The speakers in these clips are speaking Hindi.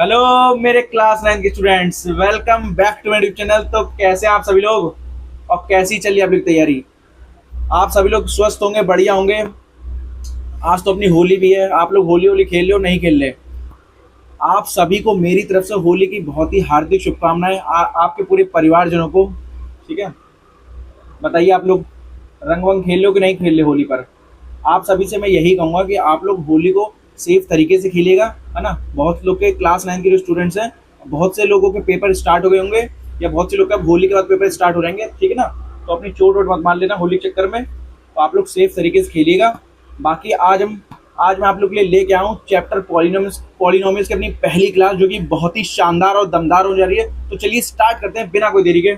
हेलो मेरे क्लास 9 के students, welcome back to my YouTube channel. तो कैसे आप सभी लोग और कैसी चल रही है आप लोग तैयारी? आप सभी लोग स्वस्थ होंगे, बढ़िया होंगे। आज तो अपनी होली भी है। आप लोग होली होली खेल रहे हो नहीं खेल रहे? आप सभी को मेरी तरफ से होली की बहुत ही हार्दिक शुभकामनाएं, आपके पूरे परिवारजनों को। ठीक है, बताइए आप लोग रंग वंग खेल रहे हो कि नहीं खेल रहे होली पर? आप सभी से मैं यही कहूँगा कि आप लोग होली को सेफ तरीके से खेलिएगा, है ना। बहुत लोग के क्लास 9 के जो स्टूडेंट्स हैं, बहुत से लोगों के पेपर स्टार्ट हो गए होंगे, या बहुत से लोग का होली के बाद पेपर स्टार्ट हो जाएंगे, ठीक है ना। तो अपनी चोट वोट मत मार लेना होली के चक्कर में। तो आप लोग सेफ तरीके से खेलिएगा। बाकी आज मैं आप लोग के लिए लेके आऊँ चैप्टर पॉलिनोमियल्स की अपनी पहली क्लास, जो कि बहुत ही शानदार और दमदार हो जा रही है। तो चलिए स्टार्ट करते हैं बिना कोई देरी के।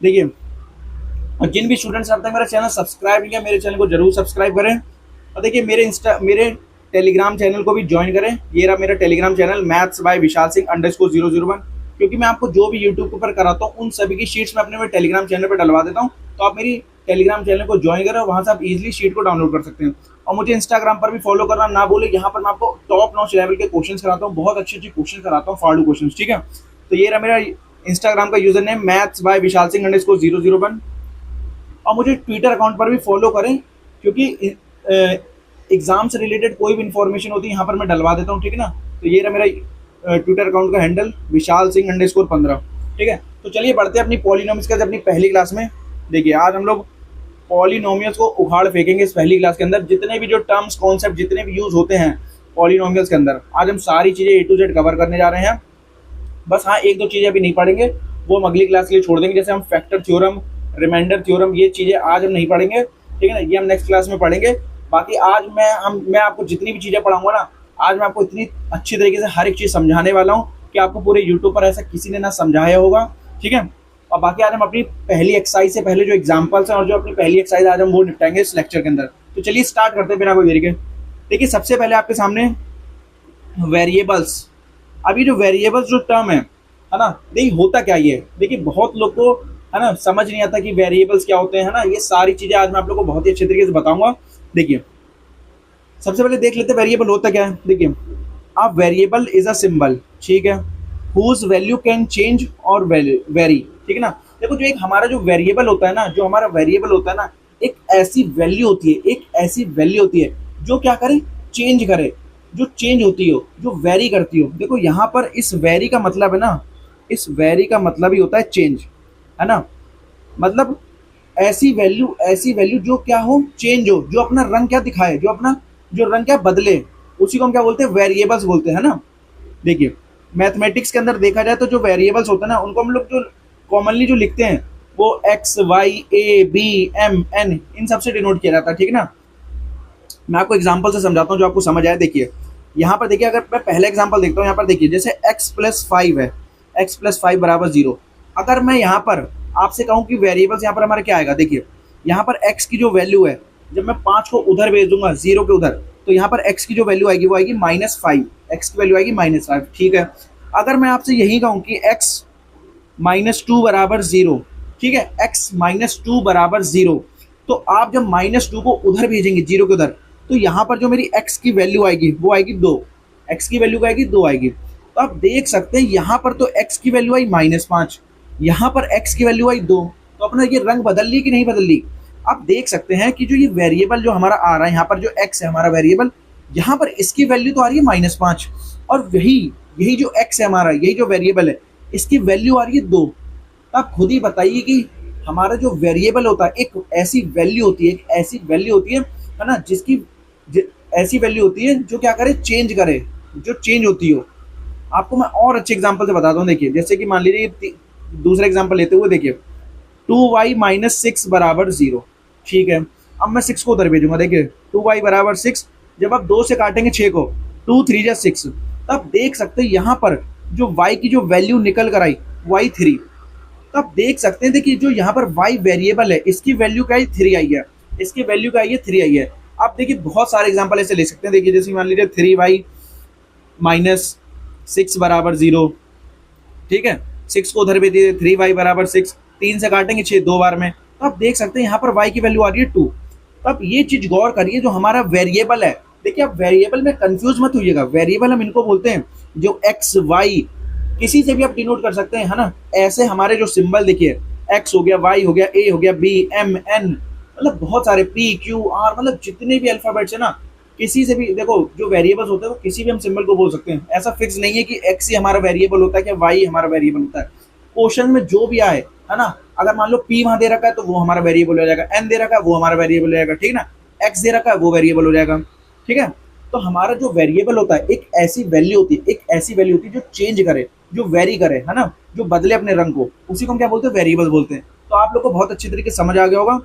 देखिए, और जिन भी स्टूडेंट्स अब तक मेरा चैनल सब्सक्राइब नहीं किया, मेरे चैनल को जरूर सब्सक्राइब करें। और देखिए, मेरे टेलीग्राम चैनल को भी ज्वाइन करें। ये रहा मेरा Telegram channel, maths by Vishal Singh _001। क्योंकि मैं आपको जो भी यूट्यूब पर कराता हूँ, उन सभी की शीट्स मैं अपने टेलीग्राम चैनल पर डलवा देता हूँ। तो आप मेरी टेलीग्राम चैनल को ज्वाइन करें, वहाँ से आप इजीली शीट को डाउनलोड कर सकते हैं। और मुझे इंस्टाग्राम पर भी फॉलो करना ना भूलें। यहाँ पर मैं आपको टॉप नॉच लेवल के क्वेश्चन कराता हूँ, बहुत अच्छे अच्छे क्वेश्चन कराता हूँ, फालतू क्वेश्चन, ठीक है। तो ये रहा मेरा इंस्टाग्राम का user name, maths by Vishal Singh _001। और मुझे ट्विटर अकाउंट पर भी फॉलो करें, क्योंकि एग्जाम से रिलेटेड कोई भी इंफॉर्मेशन होती है यहाँ पर मैं डलवा देता हूँ, ठीक है ना। तो ये रहा मेरा ट्विटर अकाउंट का हैंडल, विशाल सिंह _15, ठीक है। तो चलिए बढ़ते हैं अपनी पॉलिनोमियल्स के अपनी पहली क्लास में। देखिए, आज हम लोग पॉलिनोमियल्स को उखाड़ फेंकेंगे इस पहली क्लास के अंदर। जितने भी जो टर्म्स कॉन्सेप्ट जितने भी यूज होते हैं पॉलिनोमियल्स के अंदर, आज हम सारी चीज़ें A to Z कवर करने जा रहे हैं। बस हाँ, एक दो चीज़ें अभी नहीं पढ़ेंगे, वो हम अगली क्लास के लिए छोड़ देंगे। जैसे हम फैक्टर थ्योरम, रिमाइंडर थ्योरम, ये चीज़ें आज हम नहीं पढ़ेंगे, ठीक है ना। ये हम नेक्स्ट क्लास में पढ़ेंगे। बाकी आज मैं आपको जितनी भी चीज़ें पढ़ाऊंगा ना, आज मैं आपको इतनी अच्छी तरीके से हर एक चीज़ समझाने वाला हूँ कि आपको पूरे यूट्यूब पर ऐसा किसी ने ना समझाया होगा, ठीक है। और बाकी आज हम अपनी पहली एक्सरसाइज से पहले जो एग्जाम्पल्स हैं और जो अपनी पहली एक्सरसाइज आज हम वो निपटाएंगे इस लेक्चर के अंदर। तो चलिए स्टार्ट करते हैं बिना कोई देरी के। देखिए, सबसे पहले आपके सामने वेरिएबल्स। अभी जो वेरिएबल्स जो टर्म है ना, देखिए होता क्या ये। देखिए, बहुत लोग को है ना समझ नहीं आता कि वेरिएबल्स क्या होते हैं, है ना। ये सारी चीजें आज मैं आप लोग को बहुत ही अच्छे तरीके से बताऊंगा। देखिए, सबसे पहले देख लेते हैं वेरिएबल होता क्या है। देखिए, अब वेरिएबल इज अ सिंबल, ठीक है, हुज वैल्यू कैन चेंज और वेरी, ठीक है ना। देखो, जो एक हमारा जो वेरिएबल होता है ना, जो हमारा वेरिएबल होता है ना, एक ऐसी वैल्यू होती है, एक ऐसी वैल्यू होती है जो क्या करे, चेंज करे, जो चेंज होती हो, जो वेरी करती हो। देखो, यहाँ पर इस वेरी का मतलब है ना, इस वेरी का मतलब ही होता है चेंज, है ना। मतलब ऐसी वैल्यू जो क्या हो, चेंज हो, जो अपना रंग क्या दिखाए, जो अपना जो रंग क्या बदले, उसी को हम क्या बोलते हैं, वेरिएबल्स बोलते हैं, ना। देखिए, मैथमेटिक्स के अंदर देखा जाए तो जो वेरिएबल्स होते हैं ना, उनको हम लोग जो कॉमनली जो लिखते हैं, वो X Y A B M N, इन सबसे डिनोट किया जाता है, ठीक है ना। मैं आपको एग्जाम्पल से समझाता हूँ जो आपको समझ आए। देखिए, यहाँ पर देखिए, अगर मैं पहला एग्जाम्पल देखता हूँ, यहाँ पर देखिए, जैसे x+5 है, x+5 = 0। अगर मैं यहाँ पर आपसे कहूँ कि वेरिएबल्स यहाँ पर हमारा क्या आएगा, देखिए, यहाँ पर x की जो वैल्यू है, जब मैं 5 को उधर भेज दूंगा 0 के उधर, तो यहाँ पर x की जो वैल्यू आएगी वो आएगी -5, x की वैल्यू आएगी -5, ठीक है। अगर मैं आपसे यही कहूँ कि x -2 = 0, ठीक है, x -2 = 0, तो आप जब -2 को उधर भेजेंगे 0 के उधर, तो यहाँ पर जो मेरी x की वैल्यू आएगी वो आएगी 2, x की वैल्यू आएगी 2 आएगी। तो आप देख सकते हैं यहाँ पर तो x की वैल्यू आई -5, यहाँ पर x की वैल्यू आई 2, तो अपना ये रंग बदल ली कि नहीं बदल ली। आप देख सकते हैं कि जो ये वेरिएबल जो हमारा आ रहा है, यहाँ पर जो x है हमारा वेरिएबल, यहाँ पर इसकी वैल्यू तो आ रही है -5, और यही जो x है हमारा, यही जो वेरिएबल है, इसकी वैल्यू आ रही है 2। आप खुद ही बताइए कि हमारा जो वेरिएबल होता है, एक ऐसी वैल्यू होती है, एक ऐसी वैल्यू होती है ना, जिसकी ऐसी वैल्यू होती है जो क्या करे, चेंज करे, जो चेंज होती हो। आपको मैं और अच्छे एग्जांपल से बताता हूँ। देखिए, जैसे कि मान लीजिए दूसरा एग्जांपल लेते हुए, देखिए 2y - 6 = 0, ठीक है। अब मैं 6 को उधर भेजूंगा। देखिए, 2y = 6, जब आप 2 से काटेंगे 6 को, 2 × 3 = 6, तब देख सकते हैं यहाँ पर जो y की जो वैल्यू निकल कर आई, y3। तो आप देख सकते हैं, देखिए, जो यहाँ पर y वेरिएबल है, इसकी वैल्यू क्या आई, 3 आई है, इसकी वैल्यू क्या आई है, 3 आई है। आप देखिए, बहुत सारे एग्जांपल ऐसे ले सकते हैं। देखिए, जैसे मान लीजिए 3y - 6 = 0, ठीक है, 6 को उधर भी दिए, 3y = 6, 3 से काटेंगे 6 2 बार में, तो आप देख सकते हैं यहाँ पर y की वैल्यू आ रही है 2। तो आप ये चीज गौर करिए, जो हमारा वेरिएबल है देखिए आप वेरिएबल में कंफ्यूज मत होइएगा, वेरिएबल हम इनको बोलते हैं जो एक्स वाई किसी से भी आप डिनोट कर सकते हैं, है ना। ऐसे हमारे जो सिंबल देखिए, एक्स हो गया, वाई हो गया, ए हो गया, बी, एम, एन, मतलब बहुत सारे, पी, क्यू, आर, मतलब जितने भी अल्फाबेट्स है ना, किसी से भी देखो जो वेरिएबल्स होते हैं वो किसी भी हम सिंबल को बोल सकते हैं। ऐसा फिक्स नहीं है कि एक्स ही हमारा वेरिएबल होता है, क्या वाई हमारा वेरिएबल होता है। क्वेश्चन में जो भी आए, है ना, अगर मान लो पी वहां दे रखा है तो वो हमारा वेरिएबल हो जाएगा, एन दे रखा है वो हमारा वेरिएबल हो जाएगा, ठीक है ना, एक्स दे रखा है वो वेरिएबल हो जाएगा, ठीक है। तो हमारा जो वेरिएबल होता है एक ऐसी वैल्यू होती है, एक ऐसी वैल्यू होती है जो चेंज करे, जो वेरी करे, है ना, जो बदले अपने रंग को, उसी को हम क्या बोलते हैं, वेरिएबल बोलते हैं। तो आप लोग को बहुत अच्छी तरीके से समझ आ गया होगा,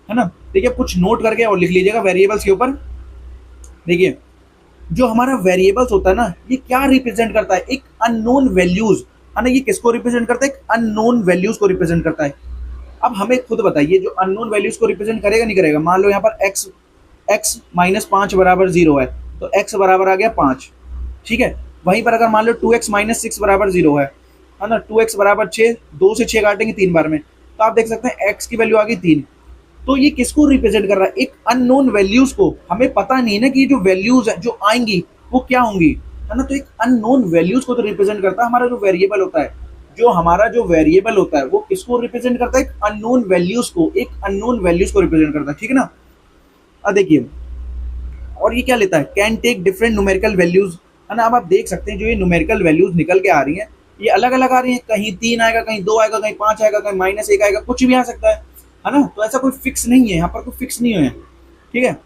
है ना। देखिए कुछ नोट करके और लिख लीजिएगा वेरिएबल्स के ऊपर। देखिए जो हमारा वेरिएबल्स होता है ना, ये क्या रिप्रेजेंट करता है, एक अननोन वैल्यूज, है ना। ये किसको रिप्रेजेंट करता है, एक अननोन वैल्यूज को रिप्रेजेंट करता है। अब हमें खुद बताइए जो अननोन वैल्यूज को रिप्रेजेंट करेगा नहीं करेगा। मान लो यहाँ पर एक्स एक्स माइनस पाँच बराबर 0 है, तो एक्स बराबर आ गया 5, ठीक है। वहीं पर अगर मान लो 2x माइनस 6 बराबर 0 है ना, 2x बराबर 6, 2 से 6 काटेंगे 3 बार में, तो आप देख सकते हैं x की वैल्यू आ गई 3। तो ये किसको रिप्रेजेंट कर रहा है, एक अननोन वैल्यूज को। हमें पता नहीं है ना कि जो वैल्यूज जो आएंगी वो क्या होंगी, है ना। तो एक अननोन वैल्यूज को तो रिप्रेजेंट करता है हमारा जो वेरिएबल होता है। जो हमारा जो वेरिएबल होता है वो किसको रिप्रेजेंट करता है, एक अननोन वैल्यूज को, एक अननोन वैल्यूज को रिप्रेजेंट करता है, ठीक है ना। अब देखिए और ये क्या लेता है, can take different numerical values, है ना। अब आप देख सकते हैं जो ये न्यूमेरिकल वैल्यूज निकल के आ रही हैं, ये अलग अलग आ रही हैं, कहीं 3 आएगा, कहीं 2 आएगा, कहीं 5 आएगा, कहीं -1 आएगा, कुछ भी आ सकता है ना। तो ऐसा कोई फिक्स नहीं है, यहाँ पर कोई फिक्स नहीं है, ठीक है।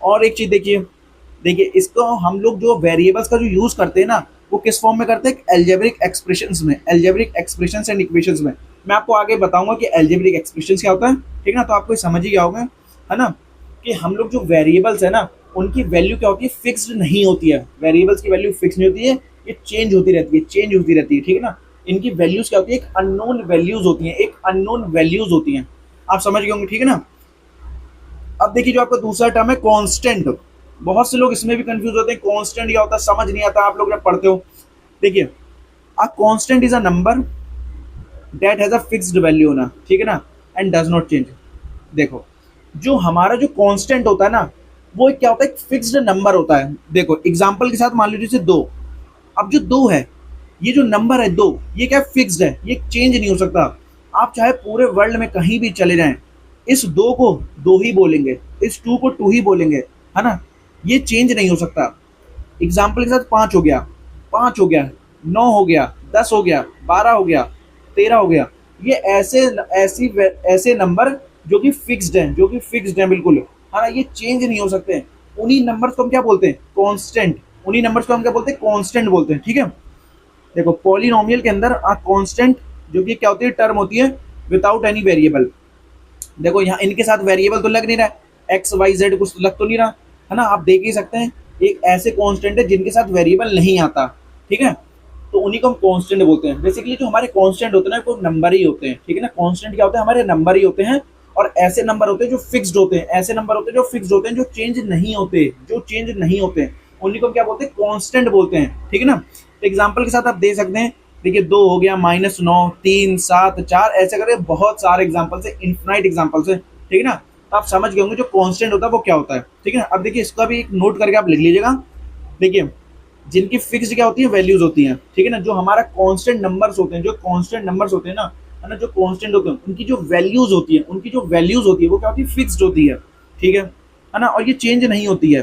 और एक चीज देखिए, देखिए इसको हम लोग जो वेरिएबल्स का जो यूज करते हैं ना, वो किस फॉर्म में करते हैं, एल्जेब्रिक एक्सप्रेशंस में, एल्जेब्रिक एक्सप्रेशंस एंड इक्वेशंस में। मैं आपको आगे बताऊंगा कि एल्जेब्रिक एक्सप्रेशंस क्या होता है, ठीक है ना। तो आपको समझ ही गया होगा, है ना, कि हम लोग जो वेरिएबल्स है ना उनकी वैल्यू क्या होती है, फिक्स्ड नहीं होती है। वेरिएबल्स की वैल्यू फिक्स नहीं होती है, ये चेंज होती रहती है, चेंज होती रहती है, ठीक है ना। इनकी वैल्यूज क्या होती है, एक अननोन वैल्यूज होती हैं, एक अननोन वैल्यूज होती हैं। आप समझ गए होंगे, ठीक है ना। अब देखिए जो आपका दूसरा टर्म है कांस्टेंट, बहुत से लोग इसमें भी कंफ्यूज होते हैं, कांस्टेंट क्या होता है समझ नहीं आता आप लोग जब पढ़ते हो। देखिए a constant is a number that has a fixed value ना, ठीक है ना, एंड डज नॉट चेंज। देखो जो हमारा जो कांस्टेंट होता है ना, वो क्या होता है, एक फिक्स्ड नंबर होता है। देखो एग्जांपल के साथ मान लीजिए जैसे 2, अब जो 2 है, ये जो नंबर है 2, ये क्या फिक्स्ड है, ये चेंज नहीं हो सकता। आप चाहे पूरे वर्ल्ड में कहीं भी चले जाएं, इस 2 को 2 ही बोलेंगे, इस 2 को 2 ही बोलेंगे, है ना, ये चेंज नहीं हो सकता। एग्जाम्पल के साथ 5 हो गया, 5 हो गया, 9 हो गया, 10 हो गया, 12 हो गया, 13 हो गया। ये ऐसे नंबर जो कि फिक्स्ड हैं, जो कि फिक्स्ड हैं बिल्कुल, है ना, ये चेंज नहीं हो सकते। उन्हीं नंबर्स को हम क्या बोलते हैं, कांस्टेंट। उन्हीं नंबर्स को हम क्या बोलते हैं, कांस्टेंट बोलते हैं, ठीक है। देखो पॉलिनोमियल के अंदर कांस्टेंट जो कि क्या होती है, टर्म होती है विदाउट एनी वेरिएबल। देखो यहाँ इनके साथ वेरिएबल तो लग नहीं रहा है, एक्स वाई जेड कुछ लग तो नहीं रहा, है ना। आप देख ही सकते हैं एक ऐसे कांस्टेंट है जिनके साथ वेरिएबल नहीं आता, ठीक है। तो उन्हीं को हम कांस्टेंट बोलते हैं। बेसिकली जो हमारे कांस्टेंट होते हैं ना, वो नंबर ही होते हैं, ठीक है ना। कांस्टेंट क्या होते हैं, हमारे नंबर ही होते हैं। और ऐसे नंबर होते हैं जो फिक्स्ड होते हैं, ऐसे नंबर होते हैं जो फिक्स्ड होते हैं, जो चेंज नहीं होते, जो चेंज नहीं होते, उन्हीं को हम क्या बोलते हैं, कांस्टेंट बोलते हैं, ठीक है ना। एग्जाम्पल के साथ आप दे सकते हैं, देखिए 2 हो गया, -9, 3, 7, 4, ऐसे करके बहुत सारे एग्जाम्पल्स है, इन्फिनाइट एग्जाम्पल्स है, ठीक है ना। तो आप समझ गए होंगे जो कांस्टेंट होता है वो क्या होता है, ठीक है ना। अब देखिए इसका भी एक नोट करके आप लिख लीजिएगा। देखिए जिनकी फिक्स्ड क्या होती है, वैल्यूज होती हैं, ठीक है ना। जो हमारा कांस्टेंट नंबर्स होते हैं, जो कांस्टेंट नंबर्स होते हैं ना, है ना, जो कांस्टेंट होते हैं, उनकी जो वैल्यूज होती है, उनकी जो वैल्यूज होती है वो क्या होती है, फिक्स्ड होती है, ठीक है ना। और ये चेंज नहीं होती है।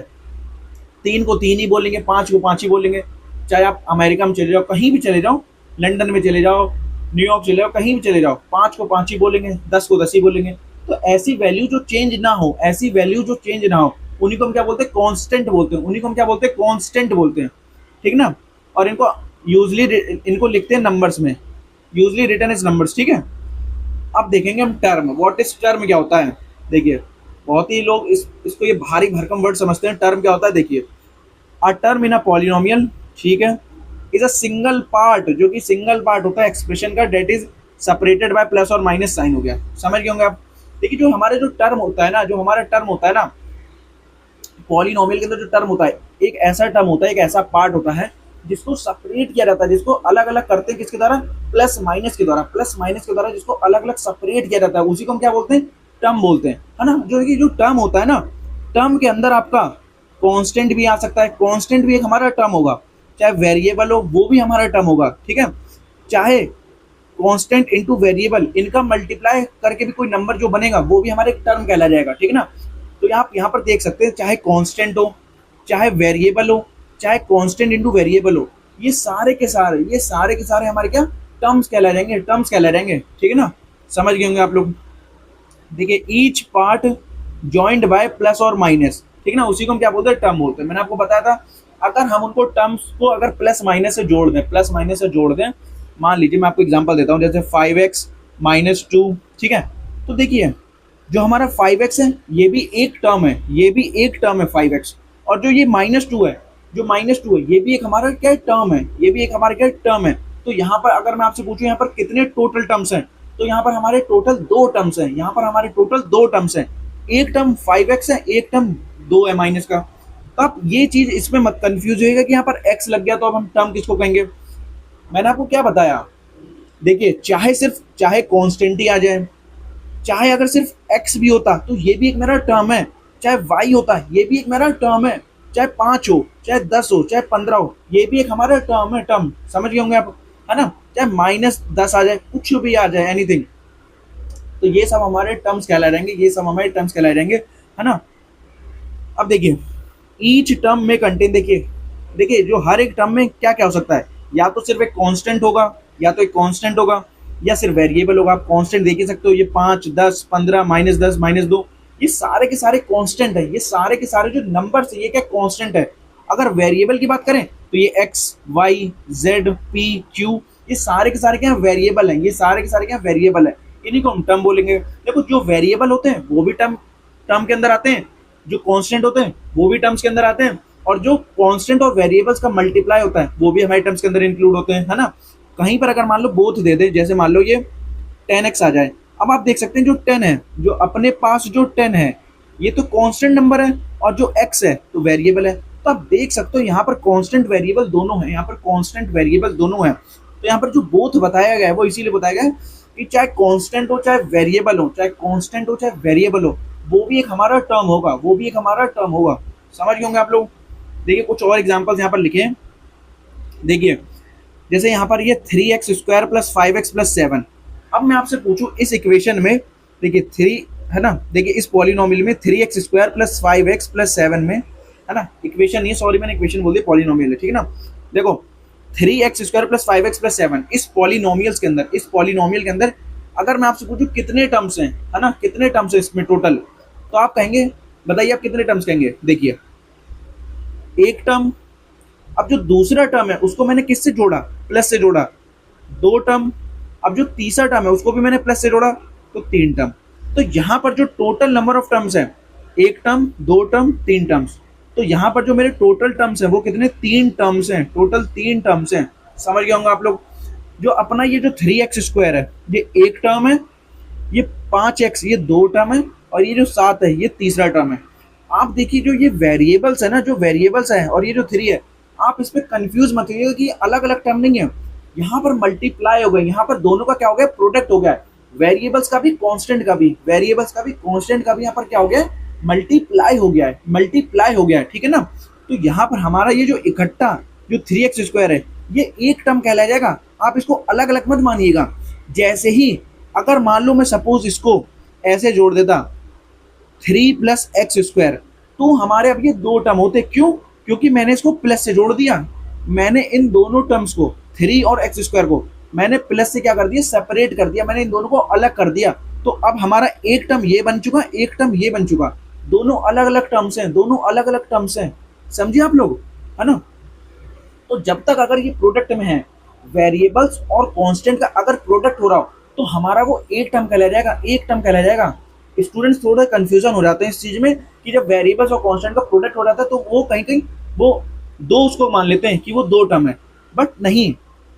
3 को 3 ही बोलेंगे, 5 को 5 ही बोलेंगे। चाहे आप अमेरिका में चले जाओ, कहीं भी चले जाओ, लंदन में चले जाओ, न्यूयॉर्क चले जाओ, कहीं भी चले जाओ, 5 को 5 ही बोलेंगे, 10 को 10 ही बोलेंगे। तो ऐसी वैल्यू जो चेंज ना हो, ऐसी वैल्यू जो चेंज ना हो, उन्हीं को हम क्या बोलते हैं, कांस्टेंट बोलते हैं। उन्हीं को हम क्या बोलते हैं, कांस्टेंट बोलते हैं, ठीक ना। और इनको यूजली इनको लिखते हैं नंबर्स में, यूजली रिटन इज नंबर्स, ठीक है। अब देखेंगे हम टर्म, व्हाट इज टर्म क्या होता है। देखिए बहुत ही लोग इसको ये भारी भरकम वर्ड समझते हैं। टर्म क्या होता है, देखिए a term in a polynomial, ठीक है, इज अ सिंगल पार्ट, जो कि सिंगल पार्ट होता है एक्सप्रेशन का, that is separated by plus और माइनस साइन, हो गया, समझ गए होंगे आप। देखिए जो हमारे जो टर्म होता है ना, जो हमारा टर्म होता है ना पॉलिनोमियल के अंदर, जो टर्म होता है, एक ऐसा टर्म होता है, एक ऐसा पार्ट होता है जिसको सेपरेट किया जाता है, जिसको अलग अलग करते हैं किसके द्वारा, प्लस माइनस के द्वारा, प्लस माइनस के द्वारा जिसको अलग अलग सेपरेट किया जाता है, उसी को हम क्या बोलते हैं, टर्म बोलते हैं, है ना। जो टर्म होता है ना, टर्म के अंदर आपका कांस्टेंट भी आ सकता है, कांस्टेंट भी एक हमारा टर्म होगा, चाहे वेरिएबल हो वो भी हमारा टर्म होगा, ठीक है। चाहे कांस्टेंट इनटू वेरिएबल, इनका मल्टीप्लाई करके भी कोई नंबर जो बनेगा वो भी हमारे टर्म कहला जाएगा, ठीक है ना। तो आप यहाँ पर देख सकते हैं, चाहे कांस्टेंट हो, चाहे वेरिएबल हो, चाहे कांस्टेंट इनटू वेरिएबल हो, ये सारे के सारे हमारे क्या टर्म्स कहला जाएंगे, टर्म्स कहला जाएंगे, ठीक है ना। समझ गए होंगे आप लोग। देखिए each part joined by plus और माइनस, ठीक है ना, उसी को हम क्या बोलते हैं, टर्म बोलते हैं। मैंने आपको बताया था अगर हम उनको टर्म्स को अगर प्लस माइनस से जोड़ दें, प्लस माइनस से जोड़ दें, मान लीजिए मैं आपको एग्जांपल देता हूँ, जैसे 5x माइनस 2, ठीक है। तो देखिए जो हमारा 5x है ये भी एक टर्म है, ये भी एक टर्म है 5x, और जो ये -2 है, जो -2 है ये भी एक हमारा क्या टर्म है, ये भी एक हमारा क्या टर्म है। तो यहाँ पर अगर मैं आपसे पूछूं यहाँ पर कितने टोटल टर्म्स हैं, तो यहाँ पर हमारे टोटल 2 टर्म्स हैं, यहाँ पर हमारे टोटल 2 टर्म्स हैं, एक टर्म 5x है, एक टर्म 2 है माइनस का। तो आप ये चीज इसमें मत कंफ्यूज होइएगा कि यहाँ पर x लग गया तो अब हम टर्म किसको कहेंगे। मैंने आपको क्या बताया, देखिए चाहे कांस्टेंट ही आ जाए, चाहे अगर सिर्फ x भी होता तो ये भी एक मेरा टर्म है, चाहे y होता ये भी एक मेरा टर्म है, चाहे 5 हो, चाहे 10 हो, चाहे 15 हो, ये भी एक हमारा टर्म है, टर्म। समझ गए होंगे आप, है ना। चाहे -10 आ जाए, कुछ भी आ जाए, एनीथिंग, तो ये सब हमारे टर्म्स कहलाए रहेंगे, ये सब हमारे टर्म्स कहलाए रहेंगे, है ना। अब देखिए ईच टर्म में कंटेन, देखिए जो हर एक टर्म में क्या क्या हो सकता है, या तो सिर्फ एक कांस्टेंट होगा, या तो एक कांस्टेंट होगा, या सिर्फ वेरिएबल होगा। आप कांस्टेंट देख ही सकते हो, ये 5, 10, 15, -10, -2, ये सारे के सारे कांस्टेंट है, ये सारे के सारे जो नंबर्स ये क्या कांस्टेंट है। अगर वेरिएबल की बात करें तो ये x, y, z, p, q, ये सारे के सारे क्या वेरिएबल हैं, ये सारे के सारे क्या वेरिएबल है, इन्हीं को हम टर्म बोलेंगे। देखो जो वेरिएबल होते हैं वो भी टर्म के अंदर आते हैं, जो कांस्टेंट होते हैं वो भी टर्म्स के अंदर आते हैं, और जो कांस्टेंट और वेरिएबल्स का मल्टीप्लाई होता है वो भी हमारे टर्म्स के अंदर इंक्लूड होते हैं, है ना। कहीं पर अगर मान लो बोथ दे दे, जैसे मान लो ये 10x आ जाए, अब आप देख सकते हैं जो 10 है, जो अपने पास जो 10 है ये तो कांस्टेंट नंबर है, और जो x है तो वेरिएबल है। तो आप देख सकते हो यहाँ पर कांस्टेंट वेरिएबल दोनों हैं, यहाँ पर कांस्टेंट वेरिएबल दोनों हैं। तो यहाँ पर जो बोथ बताया गया है वो इसीलिए बताया गया है कि चाहे कांस्टेंट हो चाहे वेरिएबल हो, चाहे कांस्टेंट हो चाहे वेरिएबल हो, वो भी एक हमारा टर्म होगा, वो भी एक हमारा टर्म होगा। समझ गए होंगे आप लोग। देखिए कुछ और एग्जांपल्स यहाँ पर लिखे हैं। देखिए जैसे यहाँ पर ये 3x² + 5x + 7। अब मैं आपसे पूछूं इस इक्वेशन में, देखिए 3 है ना, देखिए इस पॉलिनोमियल में 3x² + 5x + 7 में, है ना, इक्वेशन ये, सॉरी मैंने इक्वेशन बोल दी, पॉलिनोमियल है, ठीक है ना। देखो 3x² + 5x + 7 इस पॉलिनोमियल्स के अंदर, इस पॉलिनोमियल के अंदर अगर मैं आपसे पूछूं कितने टर्म्स हैं, है ना, कितने टर्म्स हैं इसमें टोटल, तो आप कहेंगे, बताइए आप कितने टर्म्स कहेंगे। देखिए एक टर्म, अब जो दूसरा टर्म है उसको मैंने किससे जोड़ा, प्लस से जोड़ा, 2 टर्म। अब जो तीसरा टर्म है उसको भी मैंने प्लस से जोड़ा, तो 3 टर्म। तो यहाँ पर जो टोटल नंबर ऑफ टर्म्स है, 1 टर्म, 2 टर्म, 3 टर्म्स, तो यहाँ पर जो मेरे टोटल टर्म्स हैं वो कितने, 3 टर्म्स हैं, टोटल 3 टर्म्स हैं। समझ गए होंगे आप लोग। जो अपना ये जो 3x² है ये एक टर्म है, ये 5x ये 2 टर्म है, और ये जो 7 है ये तीसरा टर्म है। आप देखिए जो ये वेरिएबल्स है ना, जो वेरिएबल्स है और ये जो 3 है, आप इस पर कंफ्यूज मत होइएगा कि अलग अलग टर्म नहीं है, यहाँ पर मल्टीप्लाई हो गए, यहाँ पर दोनों का क्या हो गया, प्रोडक्ट हो गया, वेरिएबल्स का भी कांस्टेंट का भी, वेरिएबल्स का भी कांस्टेंट का भी यहाँ पर क्या हो गया, मल्टीप्लाई हो गया है, मल्टीप्लाई हो गया है, ठीक है ना। तो यहाँ पर हमारा ये जो इकट्ठा जो 3x² है ये एक टर्म कहलाया जाएगा। आप इसको अलग अलग मत मानिएगा। जैसे ही अगर मान लो मैं सपोज इसको ऐसे जोड़ देता 3 + x², तो हमारे अब ये 2 टर्म होते, क्यों, क्योंकि मैंने इसको प्लस से जोड़ दिया, मैंने इन दोनों टर्म्स को 3 और x² को मैंने प्लस से क्या कर दिया, सेपरेट कर दिया, मैंने इन दोनों को अलग कर दिया। तो अब हमारा एक टर्म ये बन चुका, एक टर्म ये बन चुका, दोनों अलग अलग टर्म्स हैं, दोनों अलग अलग टर्म्स हैं। समझिए आप लोग, है ना। तो जब तक अगर ये प्रोडक्ट में है, वेरिएबल्स और कांस्टेंट का अगर प्रोडक्ट हो रहा हो, तो हमारा वो एक टर्म कहलाया जाएगा, एक टर्म कहलाया जाएगा। स्टूडेंट्स थोड़ा कंफ्यूजन हो जाते हैं इस चीज में कि जब वेरिएबल्स और कांस्टेंट का प्रोडक्ट हो जाता है तो वो कहीं कहीं वो दो उसको मान लेते हैं कि वो 2 टर्म है, बट नहीं,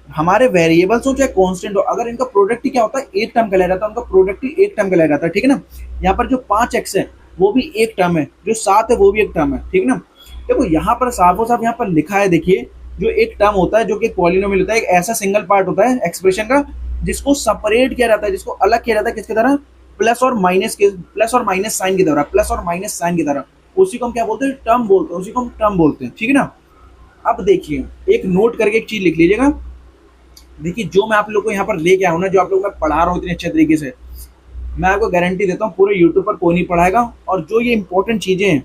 हमारे वेरिएबल्स हो चाहे कांस्टेंट हो, अगर इनका प्रोडक्ट ही क्या होता है, एक टर्म कहलाया जाता है, उनका प्रोडक्ट ही एक टर्म कहलाया जाता है, ठीक है ना। यहाँ पर जो 5x है वो भी एक टर्म है, जो 7 है वो भी एक टर्म है, ठीक है ना। देखो यहाँ पर साफो साफ यहाँ पर लिखा है, देखिए जो एक टर्म होता है, जो कि पॉलिनोमियल होता है, एक ऐसा सिंगल पार्ट होता है एक्सप्रेशन का जिसको सेपरेट किया जाता है, जिसको अलग किया जाता है, किसकी तरह, प्लस और माइनस साइन की तरह, प्लस और माइनस साइन की तरह। उसी को हम क्या बोलते हैं, टर्म बोलते हैं, उसी को हम टर्म बोलते हैं, ठीक है ना। अब देखिए, एक नोट करके एक चीज लिख लीजिएगा। देखिए, जो मैं आप लोग को यहाँ पर लेके आया हूँ ना, जो आप लोग मैं पढ़ा रहा हूँ इतने अच्छे तरीके से, मैं आपको गारंटी देता हूँ पूरे यूट्यूब पर कोई नहीं पढ़ाएगा। और जो ये इंपॉर्टेंट चीजें हैं,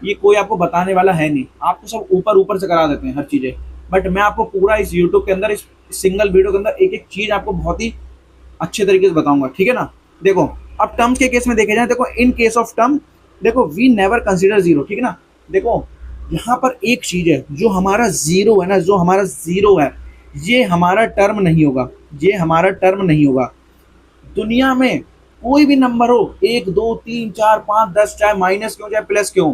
ये कोई आपको बताने वाला है नहीं, आपको सब ऊपर ऊपर से करा देते हैं हर चीजें। बट मैं आपको पूरा इस यूट्यूब के अंदर, इस सिंगल वीडियो के अंदर एक एक चीज आपको बहुत ही अच्छे तरीके से बताऊंगा, ठीक है ना। देखो, अब टर्म्स के केस में देखे जाए, देखो इन केस ऑफ टर्म, देखो वी नेवर कंसीडर जीरो, ठीक है ना। देखो, यहाँ पर एक चीज है, जो हमारा जीरो है ना, जो हमारा जीरो है, ये हमारा टर्म नहीं होगा, ये हमारा टर्म नहीं होगा। दुनिया में कोई भी नंबर हो, 1 2 3 4 5 10, चाहे माइनस क्यों चाहे प्लस क्यों,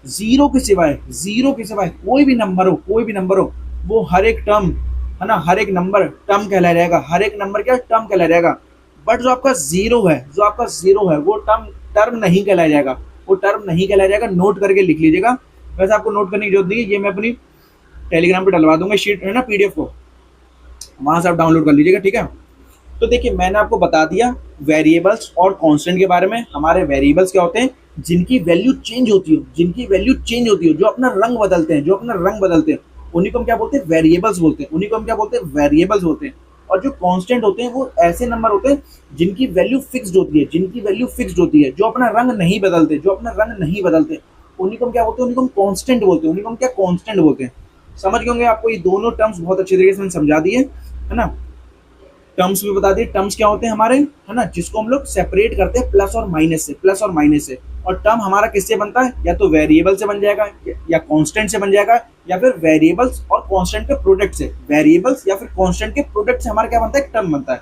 जीरो के सिवाय, जीरो के सिवाय कोई भी नंबर हो, कोई भी नंबर हो, वो हर एक टर्म, है ना, हर एक नंबर टर्म कहलाया जाएगा, हर एक नंबर क्या टर्म कहलाया जाएगा। बट जो आपका जीरो है, जो आपका जीरो है, वो टर्म टर्म नहीं कहलाया जाएगा, वो टर्म नहीं कहलाया जाएगा। नोट करके लिख लीजिएगा। वैसे आपको नोट करने की जरूरत नहीं है, ये मैं अपनी टेलीग्राम पे डलवा दूंगा, शीट है ना, पीडीएफ को, वहां से आप डाउनलोड कर लीजिएगा, ठीक है। तो देखिए, मैंने आपको बता दिया वेरिएबल्स और कांस्टेंट के बारे में। हमारे वेरिएबल्स क्या होते हैं, जिनकी वैल्यू चेंज होती हो, जिनकी वैल्यू चेंज होती हो, जो अपना रंग बदलते हैं, जो अपना रंग बदलते हैं, उन्हीं को हम क्या बोलते हैं, वेरिएबल्स बोलते हैं, उन्हीं को हम क्या बोलते हैं, वेरिएबल्स बोलते हैं। और जो कांस्टेंट होते हैं, वो ऐसे नंबर होते हैं जिनकी वैल्यू फिक्स्ड होती है, जिनकी वैल्यू फिक्स्ड होती है, जो अपना रंग नहीं बदलते, जो अपना रंग नहीं बदलते, उन्हीं को हम क्या बोलते हैं, उन्हीं को हम कांस्टेंट बोलते हैं, उन्हीं को हम क्या कांस्टेंट बोलते हैं। समझ गए होंगे आपको, ये दोनों टर्म्स बहुत अच्छे तरीके से मैंने समझा दिए, है ना। टर्म्स भी बता दिए, टर्म्स क्या होते हैं हमारे, है ना, जिसको हम लोग सेपरेट करते हैं प्लस और माइनस से, प्लस और माइनस से। और टर्म हमारा किससे बनता है, या तो वेरिएबल से बन जाएगा, या कांस्टेंट से बन जाएगा, या फिर वेरिएबल्स और कांस्टेंट के प्रोडक्ट से, वेरिएबल्स या फिर कांस्टेंट के प्रोडक्ट से हमारा क्या बनता है, टर्म बनता है।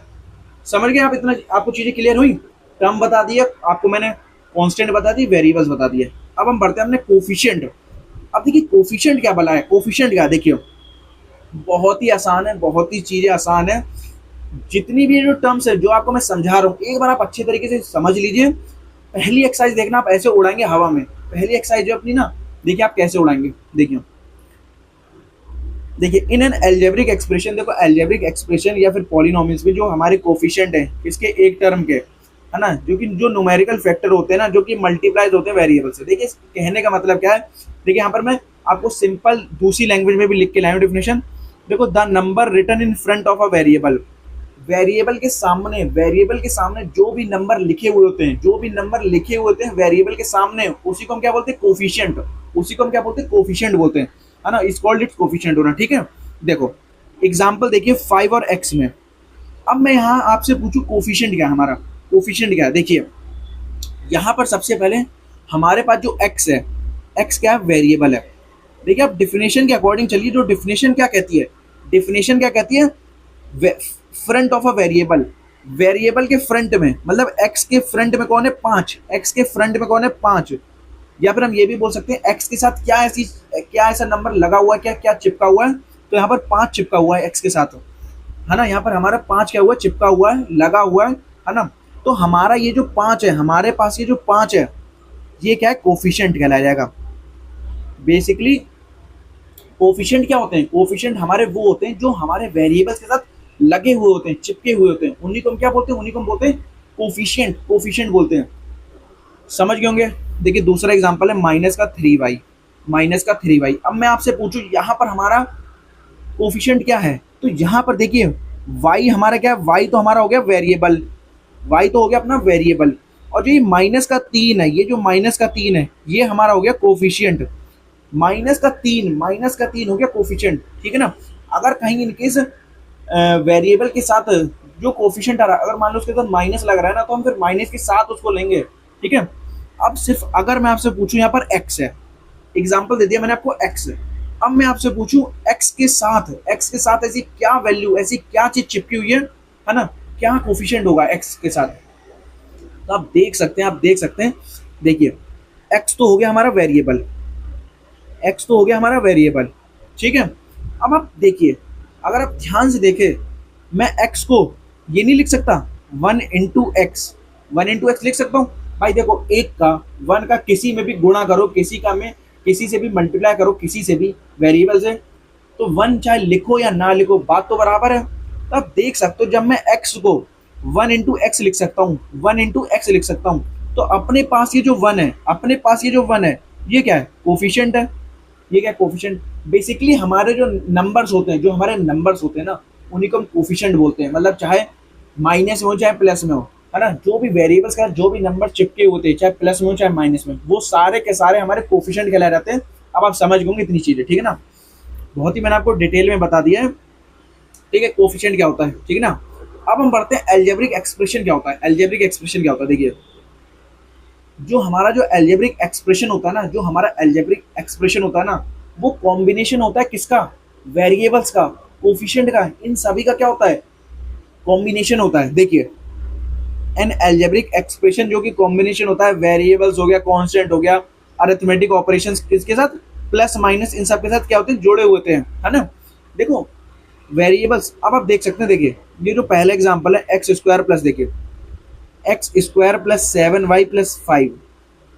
समझ गए आप, इतना आपको चीजें क्लियर हुई। टर्म बता दिया आपको मैंने, कांस्टेंट बता दी, वेरिएबल्स बता दिए। अब हम बढ़ते हैं अपने कोफिशिएंट। अब देखिए, कोफिशिएंट क्या बना है, कोफिशिएंट क्या, देखिए बहुत ही आसान है, बहुत ही चीजें आसान है। जितनी भी जो टर्म्स है, जो आपको मैं समझा रहा हूँ, एक बार आप अच्छे तरीके से समझ लीजिए। पहली एक्सरसाइज देखना, आप ऐसे उड़ाएंगे हवा में। पहली एक्सरसाइज जो अपनी ना, देखिए आप कैसे उड़ाएंगे। देखिए, देखिए इन एन एल्जेब्रिक एक्सप्रेशन, देखो एल्जेब्रिक एक्सप्रेशन या फिर पॉलिनोमियल्स में जो हमारे कोफिशिएंट है, किसके, एक टर्म के, है ना, जो कि जो न्यूमेरिकल फैक्टर होते हैं ना, जो कि मल्टीप्लाइज होते हैं वेरिएबल से। देखिए, कहने का मतलब क्या है, देखिए यहाँ पर मैं आपको सिंपल दूसरी लैंग्वेज में भी लिख के लाया हूं डेफिनेशन। देखो, the number written in front of a variable, variable के सामने, वेरिएबल के सामने जो भी नंबर लिखे हुए होते हैं, जो भी नंबर लिखे हुए होते हैं वेरिएबल के सामने, उसी को हम क्या बोलते हैं, कोफिशिएंट, उसी को हम क्या बोलते हैं, कोफिशिएंट बोलते हैं, है ना। इज कॉल्ड इट्स कोफिशिएंट होना, ठीक है। देखो एग्जांपल देखिए 5 और x में। अब मैं यहाँ आपसे पूछूं कोफिशिएंट क्या है हमारा, कोफिशिएंट क्या है। देखिए, यहाँ पर सबसे पहले हमारे पास जो x है, x क्या है, वेरिएबल है। देखिए, आप डिफिनेशन के अकॉर्डिंग चलिए, जो डिफिनेशन क्या कहती है, डिफिनेशन क्या कहती है, front of a variable, variable के फ्रंट में, मतलब x के फ्रंट में कौन है, 5, x के फ्रंट में कौन है, 5। या फिर हम ये भी बोल सकते हैं x के साथ क्या ऐसा नंबर लगा हुआ है, क्या क्या चिपका हुआ है, तो यहाँ पर 5 चिपका हुआ है x के साथ, है ना। यहाँ पर हमारा 5 क्या हुआ है, चिपका हुआ है, लगा हुआ है ना। तो हमारा ये जो 5 है, हमारे पास ये जो 5 है, ये क्या है, कोफिशिएंट कहलाया जाएगा। बेसिकली कोफिशिएंट क्या होते हैं, कोफिशिएंट हमारे वो होते हैं जो हमारे वेरिएबल्स के साथ लगे हुए होते हैं, चिपके हुए होते हैं, उन्हीं को हम क्या बोलते हैं, उन्हीं को हम बोलते हैं कोफिशिएंट, कोफिशिएंट बोलते हैं। समझ गए होंगे। देखिए, दूसरा एग्जांपल है माइनस का 3y, माइनस का 3y। अब मैं आपसे पूछूं यहाँ पर हमारा कोफिशिएंट क्या है, तो यहाँ पर देखिए y हमारा क्या है, y तो हमारा हो गया वेरिएबल, y तो हो गया अपना वेरिएबल। और जो ये माइनस का 3 है, ये जो माइनस का 3 है, ये हमारा हो गया कोफिशिएंट। माइनस का 3 हो गया कोफिशिएंट, ठीक है ना। अगर कहीं इनकेस वेरिएबल के साथ जो कोफिशिएंट आ रहा है, अगर मान लो उसके साथ माइनस लग रहा है ना, तो हम फिर माइनस के साथ उसको लेंगे, ठीक है। अब सिर्फ अगर मैं आपसे पूछूं, यहाँ पर x है, एग्जांपल दे दिया मैंने आपको x है। अब मैं आपसे पूछूं x के साथ ऐसी क्या वैल्यू, ऐसी क्या चीज चिपकी हुई है ना, क्या कोफिशिएंट होगा x के साथ। तो आप देख सकते हैं, देखिए x तो हो गया हमारा वेरिएबल, x तो हो गया हमारा वेरिएबल, ठीक है। अब आप देखिए, अगर आप ध्यान से देखें, मैं x को ये नहीं लिख सकता 1 इंटू एक्स, 1 इंटू एक्स लिख सकता हूँ भाई। देखो, 1 का किसी में भी गुणा करो, किसी से भी मल्टीप्लाई करो, किसी से भी वेरिएबल से, तो 1 चाहे लिखो या ना लिखो, बात तो बराबर है। तो आप देख सकते हो, जब मैं x को 1 इंटू एक्स लिख सकता हूँ, 1 इंटू एक्स लिख सकता हूँ, तो अपने पास ये जो वन है, अपने पास ये जो वन है, ये क्या है? कोफिशिएंट है। ये क्या कोफिशिएंट? बेसिकली हमारे जो नंबर्स होते हैं, जो हमारे नंबर्स होते हैं ना, उन्हीं को हम कोफिशिएंट बोलते हैं। मतलब चाहे माइनस में हो चाहे प्लस में हो, है ना, जो भी वेरिएबल्स का जो भी नंबर चिपके होते हैं, चाहे प्लस में हो चाहे माइनस में, वो सारे के सारे हमारे कोफिशिएंट कहलाए जाते हैं। अब आप समझ गए इतनी चीजें, ठीक है ना। बहुत ही मैंने आपको डिटेल में बता दिया है, ठीक है, कोफिशिएंट क्या होता है, ठीक है ना। अब हम बढ़ते हैं अलजेब्रिक एक्सप्रेशन क्या होता है। अलजेब्रिक एक्सप्रेशन क्या होता है? देखिए, जो हमारा जो अलजेब्रिक एक्सप्रेशन होता है ना, जो हमारा अलजेब्रिक एक्सप्रेशन होता है ना, वो कॉम्बिनेशन होता है किसका? वेरिएबल्स का, कोफिशिएंट का, इन सभी का क्या होता है? कॉम्बिनेशन होता है। देखिए, एन अलजेब्रिक एक्सप्रेशन जो कि कॉम्बिनेशन होता है, वेरिएबल्स हो गया, कांस्टेंट हो गया, अरिथमेटिक ऑपरेशंस किसके साथ? प्लस माइनस, इन सब के साथ क्या होते हैं? जुड़े हुए थे, है ना। देखो वेरिएबल्स, अब आप देख सकते हैं, देखिए ये जो पहला एग्जांपल है एक्स स्क्वायर प्लस, देखिए x square plus 7y plus 5।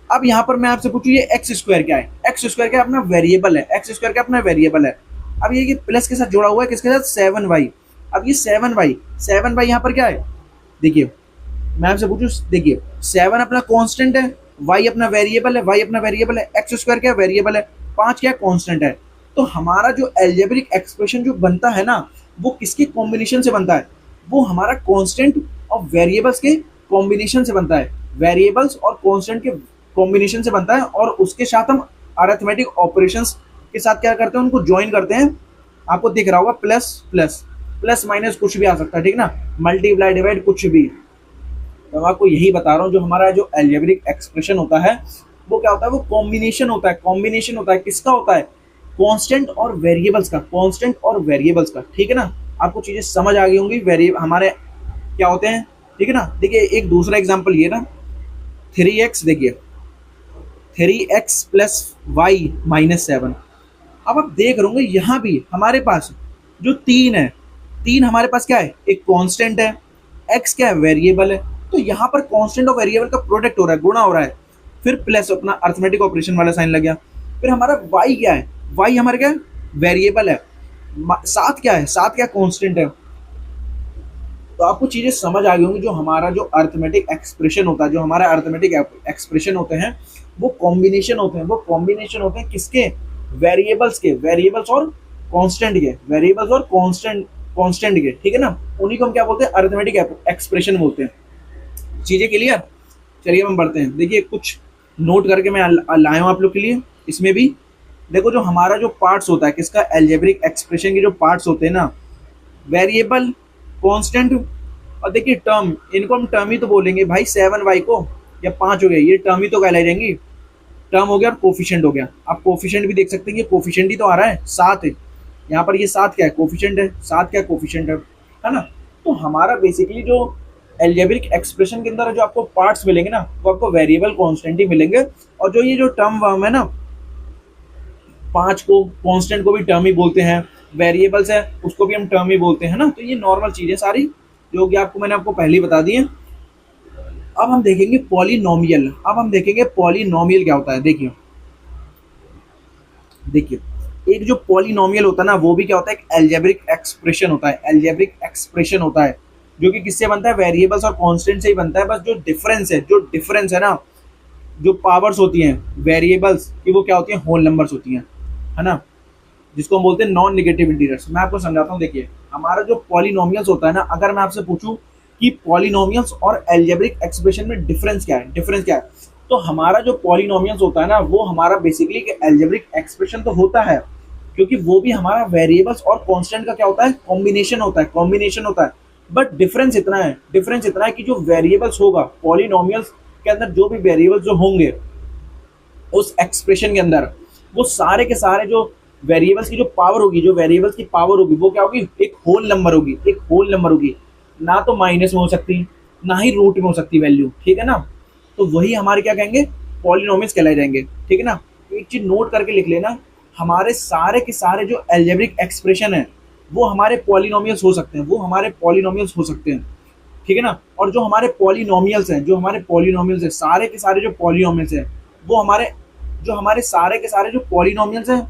अब यहाँ पर मैं आपसे पूछूं ये एक्स स्क्वायर क्या है? एक्स स्क्वायर क्या अपना वेरिएबल है, एक्स स्क्वायर क्या अपना वेरिएबल है। अब ये प्लस के साथ जुड़ा हुआ है किसके साथ? 7y। अब ये 7y यहाँ पर क्या है? देखिए मैं आपसे पूछूं, देखिए 7 अपना कांस्टेंट है, y अपना वेरिएबल है, y अपना वेरिएबल है, एक्स स्क्वायर क्या वेरिएबल है, 5 क्या कांस्टेंट है। तो हमारा जो अलजेब्रिक एक्सप्रेशन जो बनता है ना, वो किसके कॉम्बिनेशन से बनता है? वो हमारा कांस्टेंट और वेरिएबल्स के कॉम्बिनेशन से बनता है, वेरिएबल्स और कांस्टेंट के कॉम्बिनेशन से बनता है। और उसके साथ हम अरिथमेटिक ऑपरेशंस के साथ क्या करते हैं? उनको ज्वाइन करते हैं। आपको दिख रहा होगा प्लस प्लस, प्लस माइनस कुछ भी आ सकता है, ठीक ना, मल्टीप्लाई डिवाइड कुछ भी। तो मैं आपको यही बता रहा हूँ, जो हमारा जो अलजेब्रिक एक्सप्रेशन होता है वो क्या होता है? वो कॉम्बिनेशन होता है। कॉम्बिनेशन होता है किसका होता है? कांस्टेंट और वेरिएबल्स का, कांस्टेंट और वेरिएबल्स का, ठीक है ना। आपको चीजें समझ आ गई होंगी, वेरिएबल हमारे क्या होते हैं, ठीक है ना। देखिए एक दूसरा एग्जांपल ये ना, 3x, देखिए 3x प्लस वाई माइनस 7। अब आप देख रहे होंगे यहाँ भी हमारे पास जो 3 है, 3 हमारे पास क्या है? एक कांस्टेंट है, x क्या है? वेरिएबल है। तो यहाँ पर कांस्टेंट और वेरिएबल का प्रोडक्ट हो रहा है, गुणा हो रहा है, फिर प्लस अपना अर्थमेटिक ऑपरेशन वाला साइन लग गया। फिर हमारा y क्या है? y हमारा क्या है? वेरिएबल है। 7 क्या है? 7 क्या कांस्टेंट है। तो आपको चीजें समझ आ गई होंगी, जो हमारा जो अर्थमेटिक एक्सप्रेशन होता है, जो हमारा अर्थमेटिक एक्सप्रेशन होते हैं, वो कॉम्बिनेशन होते हैं। वो कॉम्बिनेशन होते हैं किसके? वेरिएबल्स के, वेरिएबल्स और कांस्टेंट के, वेरिएबल्स और कांस्टेंट के, ठीक है ना। उन्हीं को हम क्या बोलते हैं? अर्थमेटिक एक्सप्रेशन बोलते हैं। चीजें क्लियर? चलिए हम बढ़ते हैं। देखिए कुछ नोट करके मैं लाया हूं आप लोग के लिए। इसमें भी देखो, जो हमारा जो पार्ट्स होता है किसका? अलजेब्रिक एक्सप्रेशन के जो पार्ट्स होते हैं ना, वेरिएबल, कांस्टेंट और देखिए टर्म, इनको हम टर्म ही तो बोलेंगे भाई। 7y को या 5 हो गया, ये टर्म ही तो कहलाई जाएंगी। टर्म हो गया और कोफिशिएंट हो गया। आप कोफिशिएंट भी देख सकते हैं, ये कोफिशिएंट ही तो आ रहा है, 7 है यहाँ पर। ये 7 क्या है? कोफिशिएंट है। 7 क्या कोफिशिएंट है ना। तो हमारा बेसिकली जो अलजेब्रिक एक्सप्रेशन के अंदर जो आपको पार्ट्स मिलेंगे ना, वो आपको वेरिएबल, कांस्टेंट ही मिलेंगे। और जो ये जो टर्म वर्म है ना, 5 को, कांस्टेंट को भी टर्म ही बोलते हैं, वेरिएबल्स है उसको भी हम टर्म ही बोलते हैं ना। तो ये नॉर्मल चीजें सारी जो कि आपको मैंने आपको पहले ही बता दी है। अब हम देखेंगे पॉलिनोमियल। अब हम देखेंगे पॉलिनोमियल क्या होता है। देखिए देखिए एक जो पॉलिनोमियल होता है ना, वो भी क्या होता है? एक अलजेब्रिक एक्सप्रेशन होता है। अलजेब्रिक एक्सप्रेशन होता है जो कि किससे बनता है? वेरिएबल्स और कांस्टेंट से ही बनता है। बस जो डिफरेंस है ना, जो पावर्स होती हैं वेरिएबल्स की, वो क्या होती हैं? होल नंबर्स होती हैं, है ना, जिसको हम बोलते हैं नॉन नेगेटिव इंटीजर्स। मैं आपको समझाता हूँ। देखिए हमारा जो पॉलिनोमियल्स होता है ना, अगर मैं आपसे पूछूं कि पॉलिनोमियल्स और अलजेब्रिक एक्सप्रेशन में डिफरेंस क्या है, तो हमारा जो पॉलिनोमियल्स होता है ना, वो हमारा बेसिकली अलजेब्रिक एक्सप्रेशन तो होता है, क्योंकि वो भी हमारा वेरिएबल्स और कांस्टेंट का क्या होता है? कॉम्बिनेशन होता है। बट डिफरेंस इतना है कि जो वेरिएबल्स होगा पॉलिनोमियल्स के अंदर, जो भी वेरिएबल्स जो होंगे उस एक्सप्रेशन के अंदर, वो सारे के सारे जो वेरिएबल्स की जो पावर होगी, वो क्या होगी? एक होल नंबर होगी। ना तो माइनस में हो सकती, ना ही रूट में हो सकती वैल्यू, ठीक है ना। तो वही हमारे क्या कहेंगे? पॉलिनोमियल्स कहलाए जाएंगे, ठीक है ना। एक चीज नोट करके लिख लेना, हमारे सारे के सारे जो अलजेब्रिक एक्सप्रेशन है, वो हमारे पॉलिनोमियल्स हो सकते हैं, ठीक है ना। और जो हमारे पॉलिनोमियल्स हैं, सारे के सारे जो पॉलिनोमियल्स हैं, वो हमारे सारे के सारे जो पॉलिनोमियल्स हैं,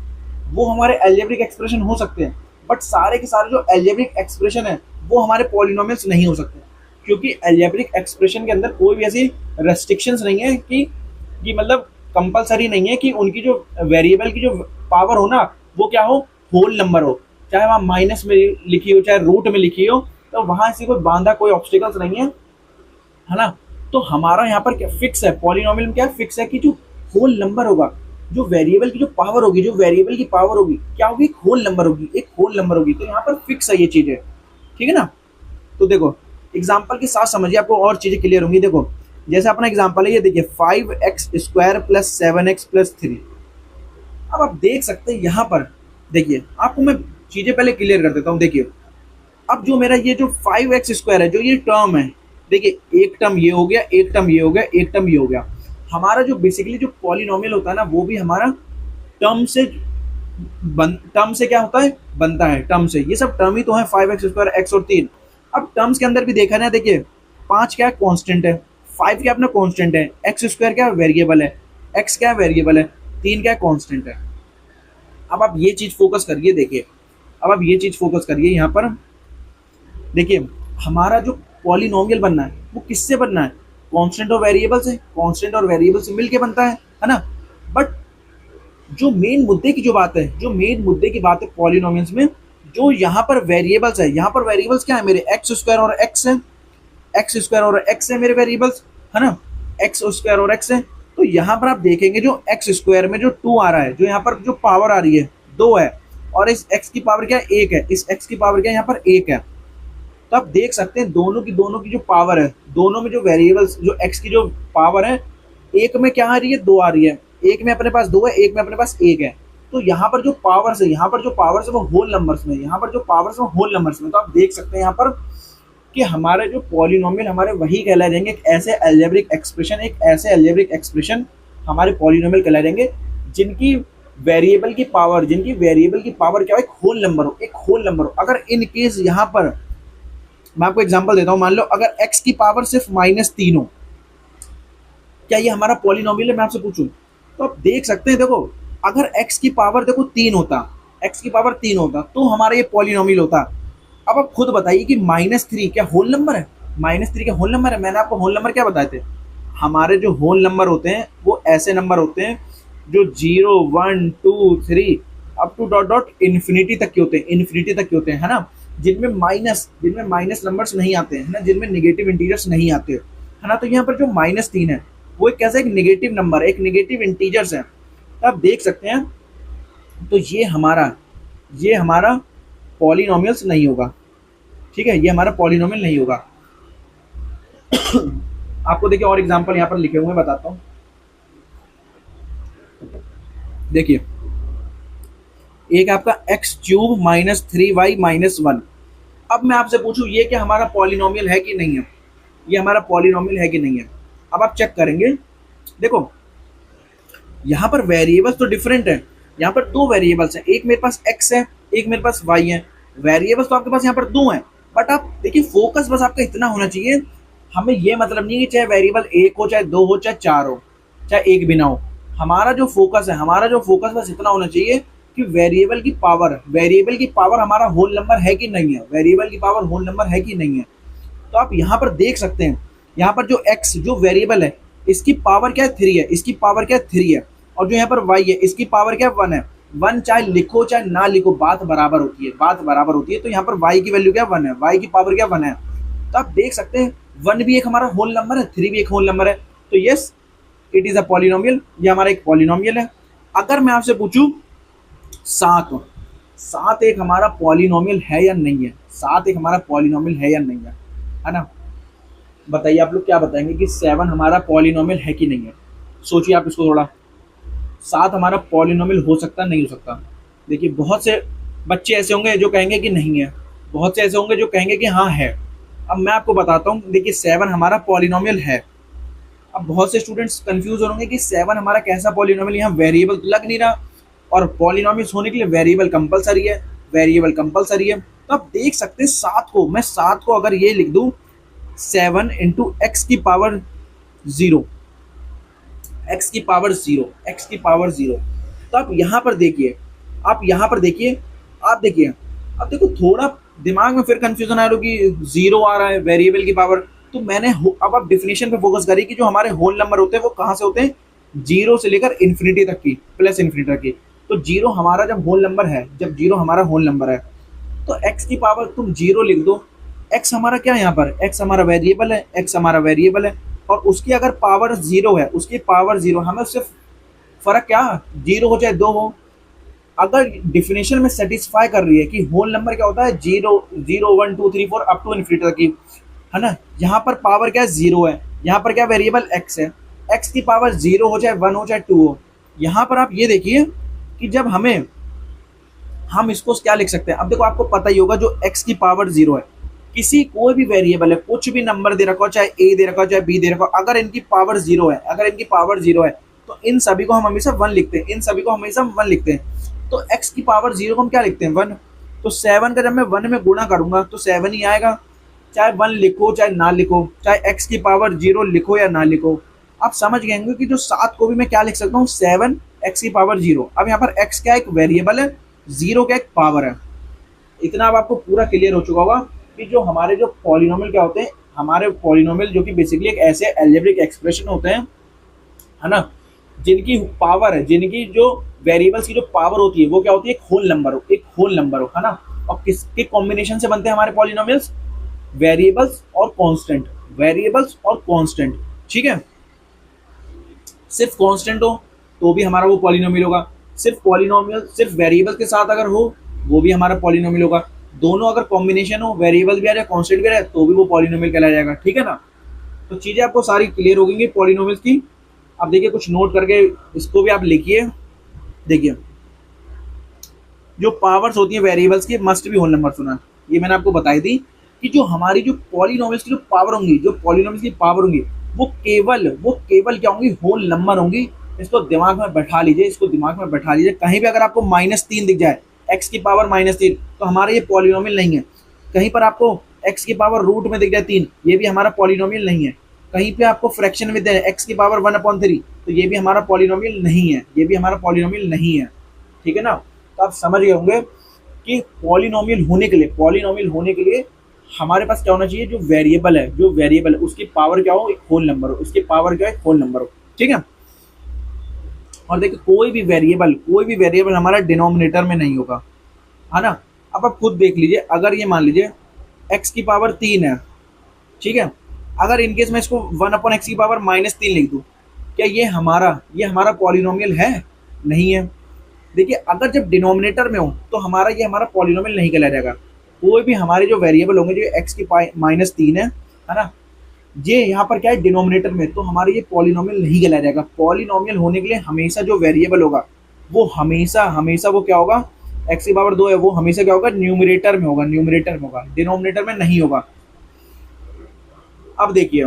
वो हमारे अलजेब्रिक एक्सप्रेशन हो सकते हैं। बट सारे के सारे जो अलजेब्रिक एक्सप्रेशन है, वो हमारे पॉलिनोमियल्स नहीं हो सकते। क्योंकि अलजेब्रिक एक्सप्रेशन के अंदर कोई भी ऐसी रेस्ट्रिक्शंस नहीं है कि मतलब कंपलसरी नहीं है कि उनकी जो वेरिएबल की जो पावर हो ना वो क्या हो, होल नंबर हो, चाहे वहाँ माइनस में लिखी हो चाहे रूट में लिखी हो, तो वहाँ ऐसी कोई बांधा कोई ऑब्स्टिकल्स नहीं है ना। तो हमारा यहाँ पर क्या फिक्स है, पॉलिनोमियल में क्या फिक्स है कि जो होल नंबर होगा, जो वेरिएबल की जो पावर होगी, जो वेरिएबल की पावर होगी क्या होगी, एक होल नंबर होगी, एक होल नंबर होगी। तो यहाँ पर फिक्स है ये चीजें, ठीक है ना। तो देखो एग्जाम्पल के साथ समझिए, आपको और चीजें क्लियर होंगी। देखो जैसे अपना एग्जाम्पल है ये, देखिए 5x² + 7x + 3। अब आप देख सकते हैं यहाँ पर, देखिए आपको मैं चीजें पहले क्लियर कर देता हूँ। देखिए अब जो मेरा ये जो 5x² है, जो ये टर्म है, देखिए एक टर्म ये हो गया, एक टर्म ये हो गया, एक टर्म ये हो गया। हमारा जो बेसिकली जो पॉलिनोमियल होता है ना, वो भी हमारा टर्म से क्या होता है, बनता है टर्म से। ये सब टर्म ही तो है, 5x², x और 3। अब टर्म्स के अंदर भी देखा ना, देखिए 5 क्या है, कांस्टेंट है, 5 क्या अपना कांस्टेंट है, x² क्या वेरिएबल है, x क्या वेरिएबल है, 3 क्या कांस्टेंट है। अब आप ये चीज फोकस करिए, देखिए अब आप ये चीज फोकस करिए यहाँ पर। देखिए हमारा जो पॉलिनोमियल बनना है वो किससे बनना है, कांस्टेंट और वेरिएबल से, कांस्टेंट और वेरिएबल से मिलके बनता है ना। बट जो मेन मुद्दे की जो बात है, जो मेन मुद्दे की बात है पॉलिनोमियल्स में, जो यहाँ पर वेरिएबल्स है, यहाँ पर वेरिएबल्स क्या है मेरे, x² और x है, x² और x है मेरे वेरिएबल्स, है ना, x² और x है। तो यहाँ पर आप देखेंगे जो x² में जो 2 आ रहा है, जो यहाँ पर जो पावर आ रही है 2 है, और इस x की पावर क्या है, 1 है, इस x की पावर क्या है यहाँ पर 1 है। तो आप देख सकते हैं दोनों की जो पावर है, दोनों में जो वेरिएबल्स, जो x की जो पावर है, एक में क्या आ रही है, 2 आ रही है, एक में अपने पास 2 है, एक में अपने पास 1 है। तो यहाँ पर जो पावर्स है, यहाँ पर जो पावर्स है वो होल नंबर्स में, यहाँ पर जो पावर्स है वो होल नंबर्स में। तो आप देख सकते हैं यहाँ पर कि हमारे जो पॉलिनोमियल हमारे वही कहलाए जाएंगे, एक ऐसे अलजेब्रिक एक्सप्रेशन, एक ऐसे अलजेब्रिक एक्सप्रेशन हमारे पॉलिनोमियल कहलाए जाएंगे जिनकी वेरिएबल की पावर, जिनकी वेरिएबल की पावर क्या हो, एक होल नंबर हो, एक होल नंबर हो। अगर इन केस यहाँ पर मैं आपको एग्जांपल देता हूं, मान लो अगर x की पावर सिर्फ -3 हो, क्या ये हमारा पॉलिनोमियल है, मैं आपसे पूछूं। तो आप देख सकते हैं, देखो अगर x की पावर देखो 3 होता, x की पावर 3 होता तो हमारा ये पॉलिनोमियल होता। अब आप खुद बताइए कि -3 क्या होल नंबर है, -3 क्या होल नंबर है। मैंने आपको होल नंबर क्या बताए थे, हमारे जो होल नंबर होते हैं वो ऐसे नंबर होते हैं जो 0 1 2 3 up to dot dot infinity तक के होते हैं, इन्फिनिटी तक के होते हैं, है ना, जिनमें माइनस नंबर्स नहीं आते हैं, है ना, जिनमें नेगेटिव इंटीजर्स नहीं आते, है ना। तो यहाँ पर जो -3 है वो एक कैसा, एक नेगेटिव नंबर, एक नेगेटिव इंटीजर्स है। तो आप देख सकते हैं, तो ये हमारा पॉलिनोमियल्स नहीं होगा, ठीक है, ये हमारा पॉलिनोमियल नहीं होगा। आपको देखिए और एग्जांपल यहाँ पर लिखे हुए हैं, बताता हूँ। देखिए एक आपका x³ - 3y - 1। अब मैं आपसे पूछूं ये क्या हमारा पॉलिनोमियल है कि नहीं है, ये हमारा पॉलिनोमियल है कि नहीं है। अब आप चेक करेंगे, देखो यहाँ पर वेरिएबल्स तो डिफरेंट है, यहाँ पर 2 वेरिएबल्स हैं, एक मेरे पास x है, एक मेरे पास y है। वेरिएबल्स तो आपके पास यहाँ पर 2 हैं, बट आप देखिए फोकस बस आपका इतना होना चाहिए, हमें ये मतलब नहीं कि चाहे वेरिएबल 1 हो, चाहे 2 हो, चाहे 4 हो, चाहे 1 भी ना हो। हमारा जो फोकस बस इतना होना चाहिए कि वेरिएबल की पावर हमारा होल नंबर है कि नहीं है, वेरिएबल की पावर होल नंबर है कि नहीं है। तो आप यहाँ पर देख सकते हैं, यहाँ पर जो x जो वेरिएबल है इसकी पावर क्या है, 3 है, इसकी पावर क्या है, 3 है, और जो यहाँ पर y है इसकी पावर क्या है, 1 है। 1 चाहे लिखो चाहे ना लिखो, बात बराबर होती है। तो यहाँ पर y की वैल्यू क्या है, 1 है, y की पावर क्या 1 है। तो आप देख सकते हैं 1 भी एक हमारा होल नंबर है, 3 भी एक होल नंबर है। तो yes it is a polynomial, ये हमारा एक पॉलिनोमियल है। अगर मैं आपसे पूछूं 7 एक हमारा पॉलिनोमियल है या नहीं है, 7 एक हमारा पॉलिनोमियल है या नहीं है ना, बताइए आप लोग क्या बताएंगे कि 7 हमारा पॉलिनोमियल है कि नहीं है। सोचिए आप इसको थोड़ा, 7 हमारा पॉलिनोमियल हो सकता नहीं हो सकता। देखिए बहुत से बच्चे ऐसे होंगे जो कहेंगे कि नहीं है, बहुत से ऐसे होंगे जो कहेंगे कि हाँ है। अब मैं आपको बताता हूँ, देखिए 7 हमारा पॉलिनोमियल है। अब बहुत से स्टूडेंट्स कंफ्यूज होंगे कि 7 हमारा कैसा पॉलिनोमियल, यहाँ वेरिएबल लग नहीं रहा, और पॉलिनोमियल होने के लिए वेरिएबल कंपलसरी है। तो आप देख सकते हैं 7 को अगर ये लिख दूं 7 × x की पावर 0, x की पावर 0। तो आप यहाँ पर देखिए, अब देखो थोड़ा दिमाग में फिर कंफ्यूजन आ रहा है कि 0 आ रहा है वेरिएबल की पावर, तो मैंने अब आप डिफिनेशन पे फोकस करिए कि जो हमारे होल नंबर होते हैं वो कहाँ से होते हैं, जीरो से लेकर इन्फिनिटी तक की, प्लस इन्फिनिटी तक की। तो जीरो हमारा जब होल नंबर है, जब जीरो हमारा होल नंबर है, तो एक्स की पावर तुम जीरो लिख दो। एक्स हमारा क्या है यहाँ पर, एक्स हमारा वेरिएबल है, एक्स हमारा वेरिएबल है, और उसकी अगर पावर जीरो है, उसकी पावर जीरो, हमें उससे फर्क क्या, जीरो हो चाहे दो हो, अगर डिफिनेशन में सेटिस्फाई कर रही है कि होल नंबर क्या होता है, zero, zero, one, two, three, four, up to infinity तक की, है ना। यहाँ पर पावर क्या है, जीरो है, यहाँ पर क्या वेरिएबल एक्स है, एक्स की पावर जीरो हो चाहे वन हो चाहे टू हो। यहाँ पर आप ये देखिए कि जब हम इसको क्या लिख सकते हैं। अब देखो आपको पता ही होगा, जो एक्स की पावर जीरो है, किसी कोई भी वेरिएबल है, कुछ भी नंबर दे रखा हो, चाहे ए दे रखा हो चाहे बी दे रखा हो, अगर इनकी पावर जीरो है, अगर इनकी पावर जीरो है, तो इन सभी को हम हमेशा वन लिखते हैं, इन सभी को हमेशा वन लिखते हैं। तो एक्स की पावर जीरो को हम क्या लिखते हैं, वन। तो सेवन का जब मैं वन में गुणा करूंगा तो सेवन ही आएगा, चाहे वन लिखो चाहे ना लिखो, चाहे एक्स की पावर जीरो लिखो या ना लिखो। आप समझ गए होंगे कि जो सात को भी मैं क्या लिख सकता हूँ, सेवन एक्स की पावर जीरो। अब यहाँ पर एक्स क्या एक वेरिएबल है, जीरो क्या एक पावर है। इतना अब आपको पूरा क्लियर हो चुका होगा कि जो हमारे जो पॉलिनोमियल क्या होते हैं, हमारे पॉलिनोमियल जो कि बेसिकली एक ऐसे अलजेब्रिक एक्सप्रेशन होते हैं, है ना, जिनकी पावर है, जिनकी जो वेरिएबल्स की जो पावर होती है वो क्या होती है, एक होल नंबर हो, एक होल नंबर हो, है ना। और किसके कॉम्बिनेशन से बनते हैं हमारे पॉलिनोमियल्स, वेरिएबल्स और कांस्टेंट, वेरिएबल्स और कांस्टेंट, ठीक है। सिर्फ कांस्टेंट हो तो भी हमारा वो पॉलिनोमियल होगा, सिर्फ पॉलिनोमियल सिर्फ वेरिएबल के साथ अगर हो वो भी हमारा पॉलिनोमियल होगा, दोनों अगर कॉम्बिनेशन हो, वेरिएबल भी आ जाए कांस्टेंट भी आ जाए, तो भी वो पॉलिनोमियल कहलाया जाएगा, ठीक है ना। तो चीजें आपको सारी क्लियर हो गई पॉलिनोमियल्स की। अब देखिए कुछ नोट करके इसको भी आप लिखिए। देखिए जो पावर्स होती है वेरिएबल्स की मस्ट भी होल नंबर होना, ये मैंने आपको बताई थी कि जो हमारी जो पॉलिनोमियल्स की जो पावर होंगी, जो पॉलिनोमियल्स की पावर होंगी वो केवल क्या होंगी, होल नंबर होंगी। इसको दिमाग में बैठा लीजिए, इसको दिमाग में बैठा लीजिए। कहीं भी अगर आपको -3 दिख जाए, एक्स की पावर -3, तो हमारा ये पॉलिनोमियल नहीं है। कहीं पर आपको एक्स की पावर रूट में दिख जाए 3, ये भी हमारा पॉलिनोमियल नहीं है। कहीं पे आपको फ्रैक्शन में दे एक्स की पावर 1/3, तो ये भी हमारा पॉलिनोमियल नहीं है, ये भी हमारा पॉलिनोमियल नहीं है, ठीक है ना। तो आप समझ गए होंगे कि पॉलिनोमियल होने के लिए हमारे पास क्या होना चाहिए, जो वेरिएबल है उसकी पावर क्या हो, एक होल नंबर हो, उसकी पावर क्या है, एक होल नंबर हो, ठीक है। और देखिए कोई भी वेरिएबल हमारा डिनोमिनेटर में नहीं होगा, है ना। अब आप खुद देख लीजिए, अगर ये मान लीजिए x की पावर 3 है, ठीक है, अगर इनकेस मैं इसको 1/x की पावर -3 लिख दूं, क्या ये हमारा पॉलिनोमियल है, नहीं है। देखिए अगर जब डिनोमिनेटर में हो तो ये हमारा पॉलिनोमियल नहीं कहलाया जाएगा। कोई भी हमारे जो वेरिएबल होंगे, जो x की -3 है ना, ये यहाँ पर क्या है डिनोमिनेटर में, तो हमारे ये पॉलिनोमियल नहीं कहलाया जाएगा। पॉलिनोमियल होने के लिए हमेशा जो वेरिएबल होगा वो हमेशा वो क्या होगा, x की पावर 2 है, वो हमेशा क्या होगा, न्यूमरेटर में होगा, डिनोमिनेटर में नहीं होगा। अब देखिए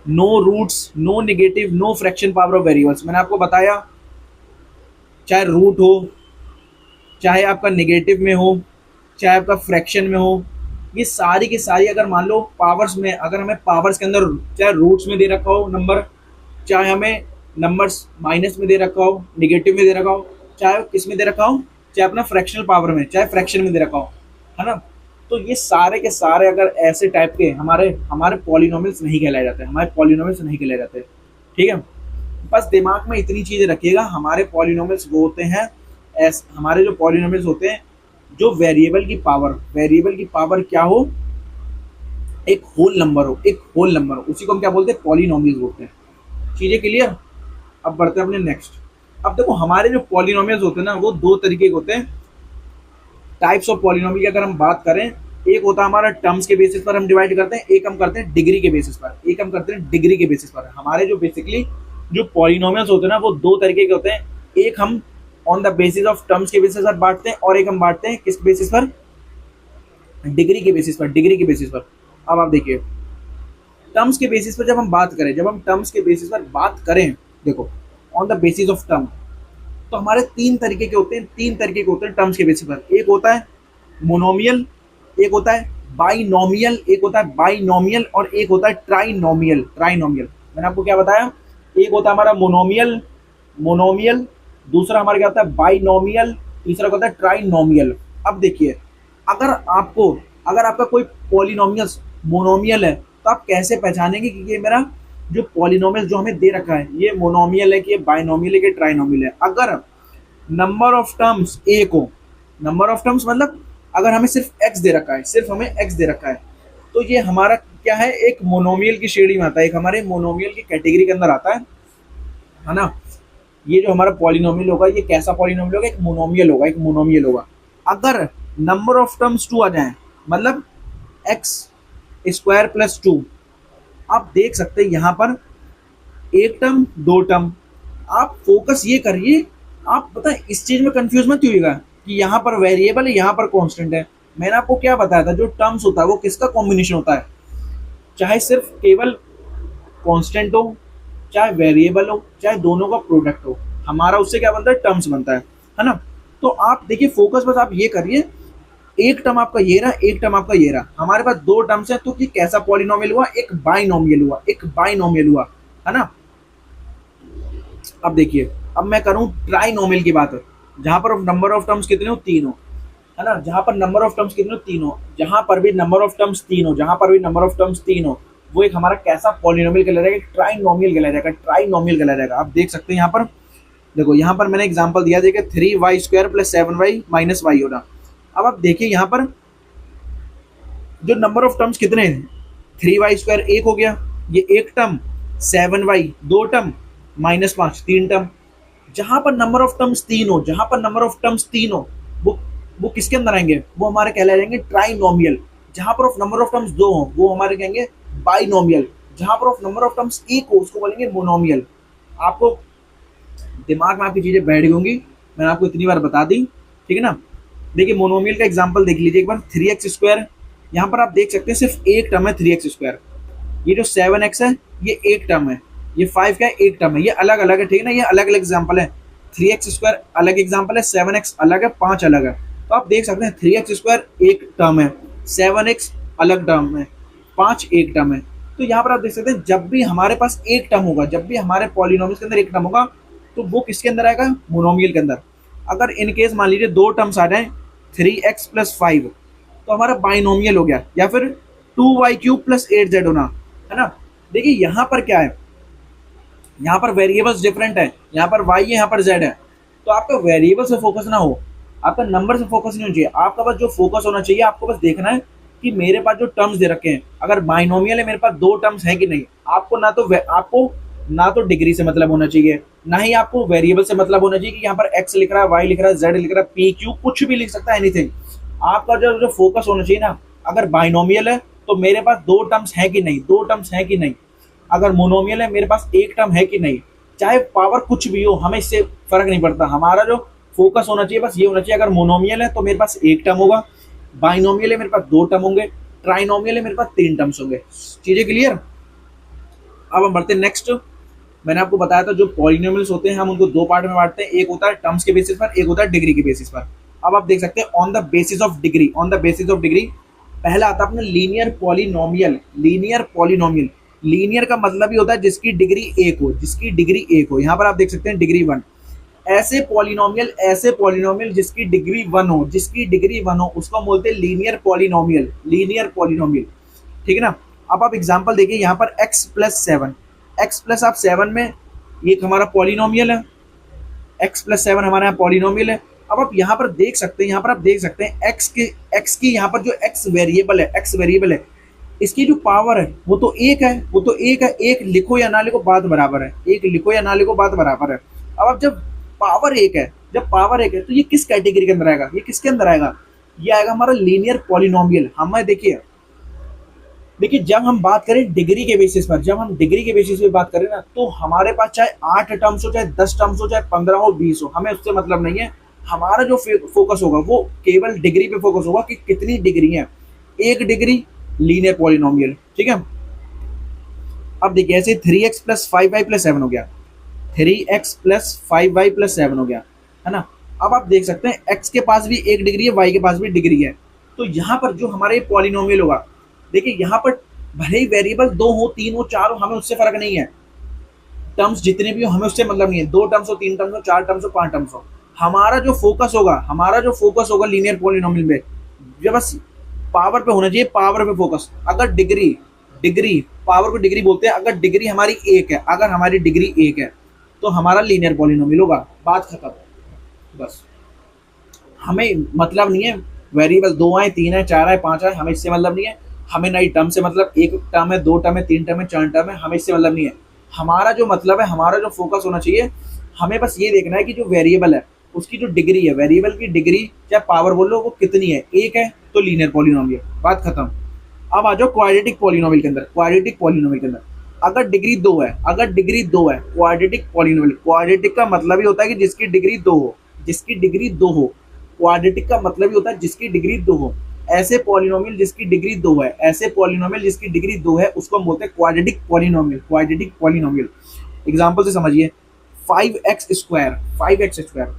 no roots, no negative, no fraction power of variables, मैंने आपको बताया, चाहे रूट हो, चाहे आपका नेगेटिव में हो, चाहे आपका फ्रैक्शन में हो, ये सारी की सारी अगर मान लो पावर्स में, अगर हमें पावर्स के अंदर चाहे रूट्स में दे रखा हो नंबर, चाहे हमें नंबर्स माइनस में दे रखा हो, नेगेटिव में दे रखा हो, चाहे किस में दे रखा हो, चाहे अपना फ्रैक्शनल पावर में, चाहे फ्रैक्शन में दे रखा हो, है ना। तो ये सारे के सारे अगर ऐसे टाइप के हमारे पॉलिनोमियल्स नहीं कहलाए जाते, ठीक है। बस दिमाग में इतनी चीजें रखिएगा, हमारे पॉलिनोमियल्स वो होते हैं, हमारे जो पॉलिनोमियल्स होते हैं, जो वेरिएबल की पावर क्या हो, एक होल नंबर हो, उसी को हम क्या बोलते हैं, पॉलिनोमियल्स बोलते हैं। चीजें क्लियर। अब बढ़ते हैं अपने नेक्स्ट। अब देखो हमारे जो पॉलिनोमियल्स होते हैं ना, वो दो तरीके के होते हैं। टाइप्स ऑफ पॉलिनोमियल की अगर हम बात करें, एक होता है हमारा टर्म्स के बेसिस पर हम डिवाइड करते हैं, एक हम करते हैं डिग्री के बेसिस पर, हमारे जो बेसिकली जो पॉलिनोमियल्स होते हैं ना, वो दो तरीके के होते हैं। एक हम on the basis of terms के बेसिस पर बांटते हैं, और एक हम बांटते हैं किस बेसिस पर, डिग्री के बेसिस पर। अब आप देखिए टर्म्स के बेसिस पर जब हम टर्म्स के बेसिस पर बात करें, देखो on the basis of term, तो हमारे तीन तरीके के होते हैं टर्म्स के बेसिस पर। एक होता है मोनोमियल, एक होता है बाइनोमियल, और एक होता है ट्राइनोमियल। मैंने आपको क्या बताया, एक होता है हमारा मोनोमियल, दूसरा हमारा क्या होता है बाइनोमियल, तीसरा होता है ट्राइनोमियल। अब देखिए अगर आपका कोई पॉलिनोमियल्स मोनोमियल है, तो आप कैसे पहचानेंगे कि ये मेरा जो पॉलिनोमियल जो हमें दे रखा है ये मोनोमियल है कि ये बाइनोमियल है कि ट्राइनोमियल है। अगर नंबर ऑफ टर्म्स एक हो, नंबर ऑफ टर्म्स मतलब अगर हमें सिर्फ एक्स दे रखा है, सिर्फ हमें एक्स दे रखा है, तो ये हमारा क्या है, एक मोनोमियल की श्रेणी में आता है, एक हमारे मोनोमियल की कैटेगरी के अंदर आता है ना। ये जो हमारा पॉलिनोमियल होगा ये कैसा पॉलिनोमियल होगा, एक मोनोमियल होगा, एक मोनोमियल होगा। अगर नंबर ऑफ टर्म्स टू आ जाए, मतलब एक्स स्क्वायर प्लस टू, आप देख सकते हैं यहाँ पर एक टर्म दो टर्म। आप फोकस ये करिए, आप पता है इस चीज में कंफ्यूज मत होइएगा कि यहाँ पर वेरिएबल है यहाँ पर कांस्टेंट है। मैंने आपको क्या बताया था, जो टर्म्स होता है वो किसका कॉम्बिनेशन होता है, चाहे सिर्फ केवल कांस्टेंट हो, चाहे वेरिएबल हो, चाहे दोनों का प्रोडक्ट हो, हमारा उससे क्या बनता है, टर्म्स बनता है ना। तो आप देखिए फोकस बस आप ये करिए, एक टर्म आपका ये रहा, एक टर्म आपका ये रहा, हमारे पास दो टर्म्स हैं, तो ये कैसा पॉलिनोमियल हुआ, एक बाइनोमियल हुआ, एक बाइनोमियल हुआ, है ना। अब देखिए, अब मैं करूं ट्राइनोमियल की बात, जहां पर नंबर ऑफ टर्म्स कितने हो, तीन हो, है ना, जहां पर नंबर ऑफ टर्म्स कितने हो, तीन हो, जहां पर भी नंबर ऑफ टर्म्स तीन हो, जहां पर भी नंबर ऑफ टर्म्स तीन हो, वो एक हमारा कैसा पॉलिनोमियल कहलाएगा, ट्राइनोमियल कहलाएगा, ट्राइनोमियल कहलाएगा। आप देख सकते हैं यहाँ पर, देखो यहाँ पर मैंने एग्जांपल दिया, देखिए 3y² + 7y - y होना। अब आप देखिए यहाँ पर जो नंबर ऑफ टर्म्स कितने हैं, 3y² एक हो गया, ये एक टर्म, 7y दो टर्म, -5 तीन टर्म। जहां पर नंबर ऑफ टर्म्स तीन हो, जहां पर नंबर ऑफ टर्म्स तीन हो, वो किसके अंदर आएंगे, वो हमारे कहलाएंगे ट्राइनोमियल। जहां पर नंबर ऑफ टर्म्स दो हो, वो हमारे कहेंगे बाइनोमियल। जहां पर नंबर ऑफ टर्म्स एक हो, उसको बोलेंगे मोनोमियल। आपको दिमाग में आपकी चीजें बैठ गई होंगी, मैंने आपको इतनी बार बता दी, ठीक है ना। देखिए मोनोमियल का एग्जांपल देख लीजिए एक बार, 3x², यहाँ पर आप देख सकते हैं सिर्फ एक टर्म है 3x²। ये जो 7x है ये एक टर्म है, ये 5 का एक टर्म है, ये अलग अलग है, ठीक है ना, ये अलग अलग एग्जांपल है। 3x² अलग एग्जांपल है, 7x अलग है, 5 अलग है। तो आप देख सकते हैं 3x² एक टर्म है, 7x अलग टर्म है, 5 एक टर्म है। तो यहाँ पर आप देख सकते हैं जब भी हमारे पास एक टर्म होगा, जब भी हमारे पॉलिनोमियल्स के अंदर एक टर्म होगा, तो वो किसके अंदर आएगा, मोनोमियल के अंदर। अगर इन केस मान लीजिए दो टर्म्स आ जाए, 3x + 5, तो हमारा बाइनोमियल हो गया, या फिर 2y³ + 8z होना, है ना। देखिए यहाँ पर क्या है, यहाँ पर वेरिएबल्स डिफरेंट है, यहाँ पर y है, यहाँ पर z है। तो आपका वेरिएबल से फोकस ना हो, आपका नंबर से फोकस नहीं होना चाहिए, आपका बस जो फोकस होना चाहिए, आपको बस देखना है कि मेरे पास जो टर्म्स दे रखे हैं, अगर बाइनोमियल है, मेरे पास दो टर्म्स है कि नहीं। आपको ना तो डिग्री से मतलब होना चाहिए, ना ही आपको वेरिएबल से मतलब होना चाहिए कि यहाँ पर x लिख रहा है, y लिख रहा है, z लिख रहा है, p q कुछ भी लिख सकता है, एनीथिंग। आपका जो फोकस होना चाहिए ना, अगर बाइनोमियल है तो मेरे पास दो टर्म्स है कि नहीं, दो टर्म्स है कि नहीं। अगर मोनोमियल है, मेरे पास एक टर्म है कि नहीं। चाहे पावर कुछ भी हो, हमें इससे फर्क नहीं पड़ता, हमारा जो फोकस होना चाहिए बस ये होना चाहिए, अगर मोनोमियल है तो मेरे पास एक टर्म होगा, बाइनोमियल है मेरे पास दो टर्म होंगे, ट्राइनोमियल है मेरे पास तीन टर्म्स होंगे। चीजें क्लियर। अब हम बढ़ते हैं नेक्स्ट। मैंने आपको बताया था जो पॉलिनोमियल्स होते हैं हम उनको दो पार्ट में बांटते हैं, एक होता है टर्म्स के बेसिस पर, एक होता है डिग्री के बेसिस पर। अब आप देख सकते हैं on the basis of degree, on the basis of degree पहला आता है अपना linear polynomial. Linear polynomial, linear का मतलब ही होता है जिसकी डिग्री एक हो, जिसकी डिग्री एक हो। यहाँ पर आप देख सकते हैं डिग्री 1। ऐसे पॉलिनोमियल जिसकी डिग्री 1 हो, जिसकी डिग्री 1 हो, उसको बोलते हैं लीनियर पॉलिनोमियल, लीनियर पॉलिनोमियल, ठीक है ना। अब आप एग्जांपल देखिए, यहाँ पर x + 7, x प्लस आप 7 में ये हमारा पॉलिनोमियल है, x + 7 हमारे यहाँ पॉलिनोमियल है। अब आप यहाँ पर देख सकते हैं, यहाँ पर आप देख सकते हैं x की यहाँ पर जो x वेरिएबल है, इसकी जो पावर है वो तो एक है, वो तो एक है, एक लिखो या ना लिखो बात बराबर है, एक लिखो या ना लिखो बात बराबर है। अब जब पावर एक है, तो ये किस कैटेगरी के अंदर आएगा, ये किसके अंदर आएगा, ये आएगा हमारा लीनियर पॉलिनोमियल। हमें देखिए जब हम बात करें डिग्री के बेसिस पर, जब हम डिग्री के बेसिस पे बात करें ना, तो हमारे पास चाहे 8 टर्म्स हो, चाहे 10 टर्म्स हो, चाहे 15 हो, 20 हो, हमें उससे मतलब नहीं है। हमारा जो फोकस होगा वो केवल डिग्री पे फोकस होगा कि कितनी डिग्री है, एक डिग्री लीनियर पॉलिनोमियल, ठीक है। अब देखिए ऐसे 3x + 5y + 7 हो गया, 3x + 5y + 7 हो गया, है ना। अब आप देख सकते हैं x के पास भी एक डिग्री है, y के पास भी डिग्री है। तो यहाँ पर जो हमारे पॉलिनोमियल होगा, देखिए यहाँ पर भले ही वेरिएबल 2 हो, 3 हो, 4 हो, हमें उससे फर्क नहीं है। टर्म्स जितने भी हो हमें उससे मतलब नहीं है, 2 टर्म्स हो, 3 टर्म्स हो, 4 टर्म्स हो, 5 टर्म्स हो। हमारा जो फोकस होगा लीनियर पॉलिनोमियल में, जब बस पावर पे होना चाहिए, पावर पे फोकस। अगर डिग्री डिग्री पावर को डिग्री बोलते हैं, अगर डिग्री हमारी एक है, अगर हमारी डिग्री एक है तो हमारा लीनियर पॉलिनोमियल होगा, बात खत्म। बस हमें मतलब नहीं है वेरिएबल 2 आए, 3 आए, 4 आए, 5 आए, हमें इससे मतलब नहीं है। हमें नई टर्म से मतलब, एक टर्म है, 2 टर्म है, 3 टर्म है, 4 टर्म है, हमें इससे मतलब नहीं है। हमारा जो मतलब है, हमारा जो फोकस होना चाहिए, हमें बस ये देखना है कि जो वेरिएबल है उसकी जो डिग्री है, वेरिएबल की डिग्री या पावर बोलो, वो कितनी है। एक है तो लीनियर पॉलिनोमियल, बात खत्म। अब आ जाओ क्वाड्रेटिक पॉलिनोमियल के अंदर। क्वाड्रेटिक पॉलिनोमियल के अंदर अगर डिग्री 2 है, अगर डिग्री 2 है, क्वाड्रेटिक पॉलिनोमियल, क्वाड्रेटिक का मतलब ही होता है कि जिसकी डिग्री 2 हो, जिसकी डिग्री 2 हो। क्वाड्रेटिक का मतलब ही होता है जिसकी डिग्री 2 हो। ऐसे पॉलिनोमियल जिसकी डिग्री 2 है, ऐसे पॉलिनोमियल जिसकी डिग्री 2 है, उसको हम बोलते हैं quadratic polynomial, quadratic polynomial. Example से समझिए, 5x square, 5x square,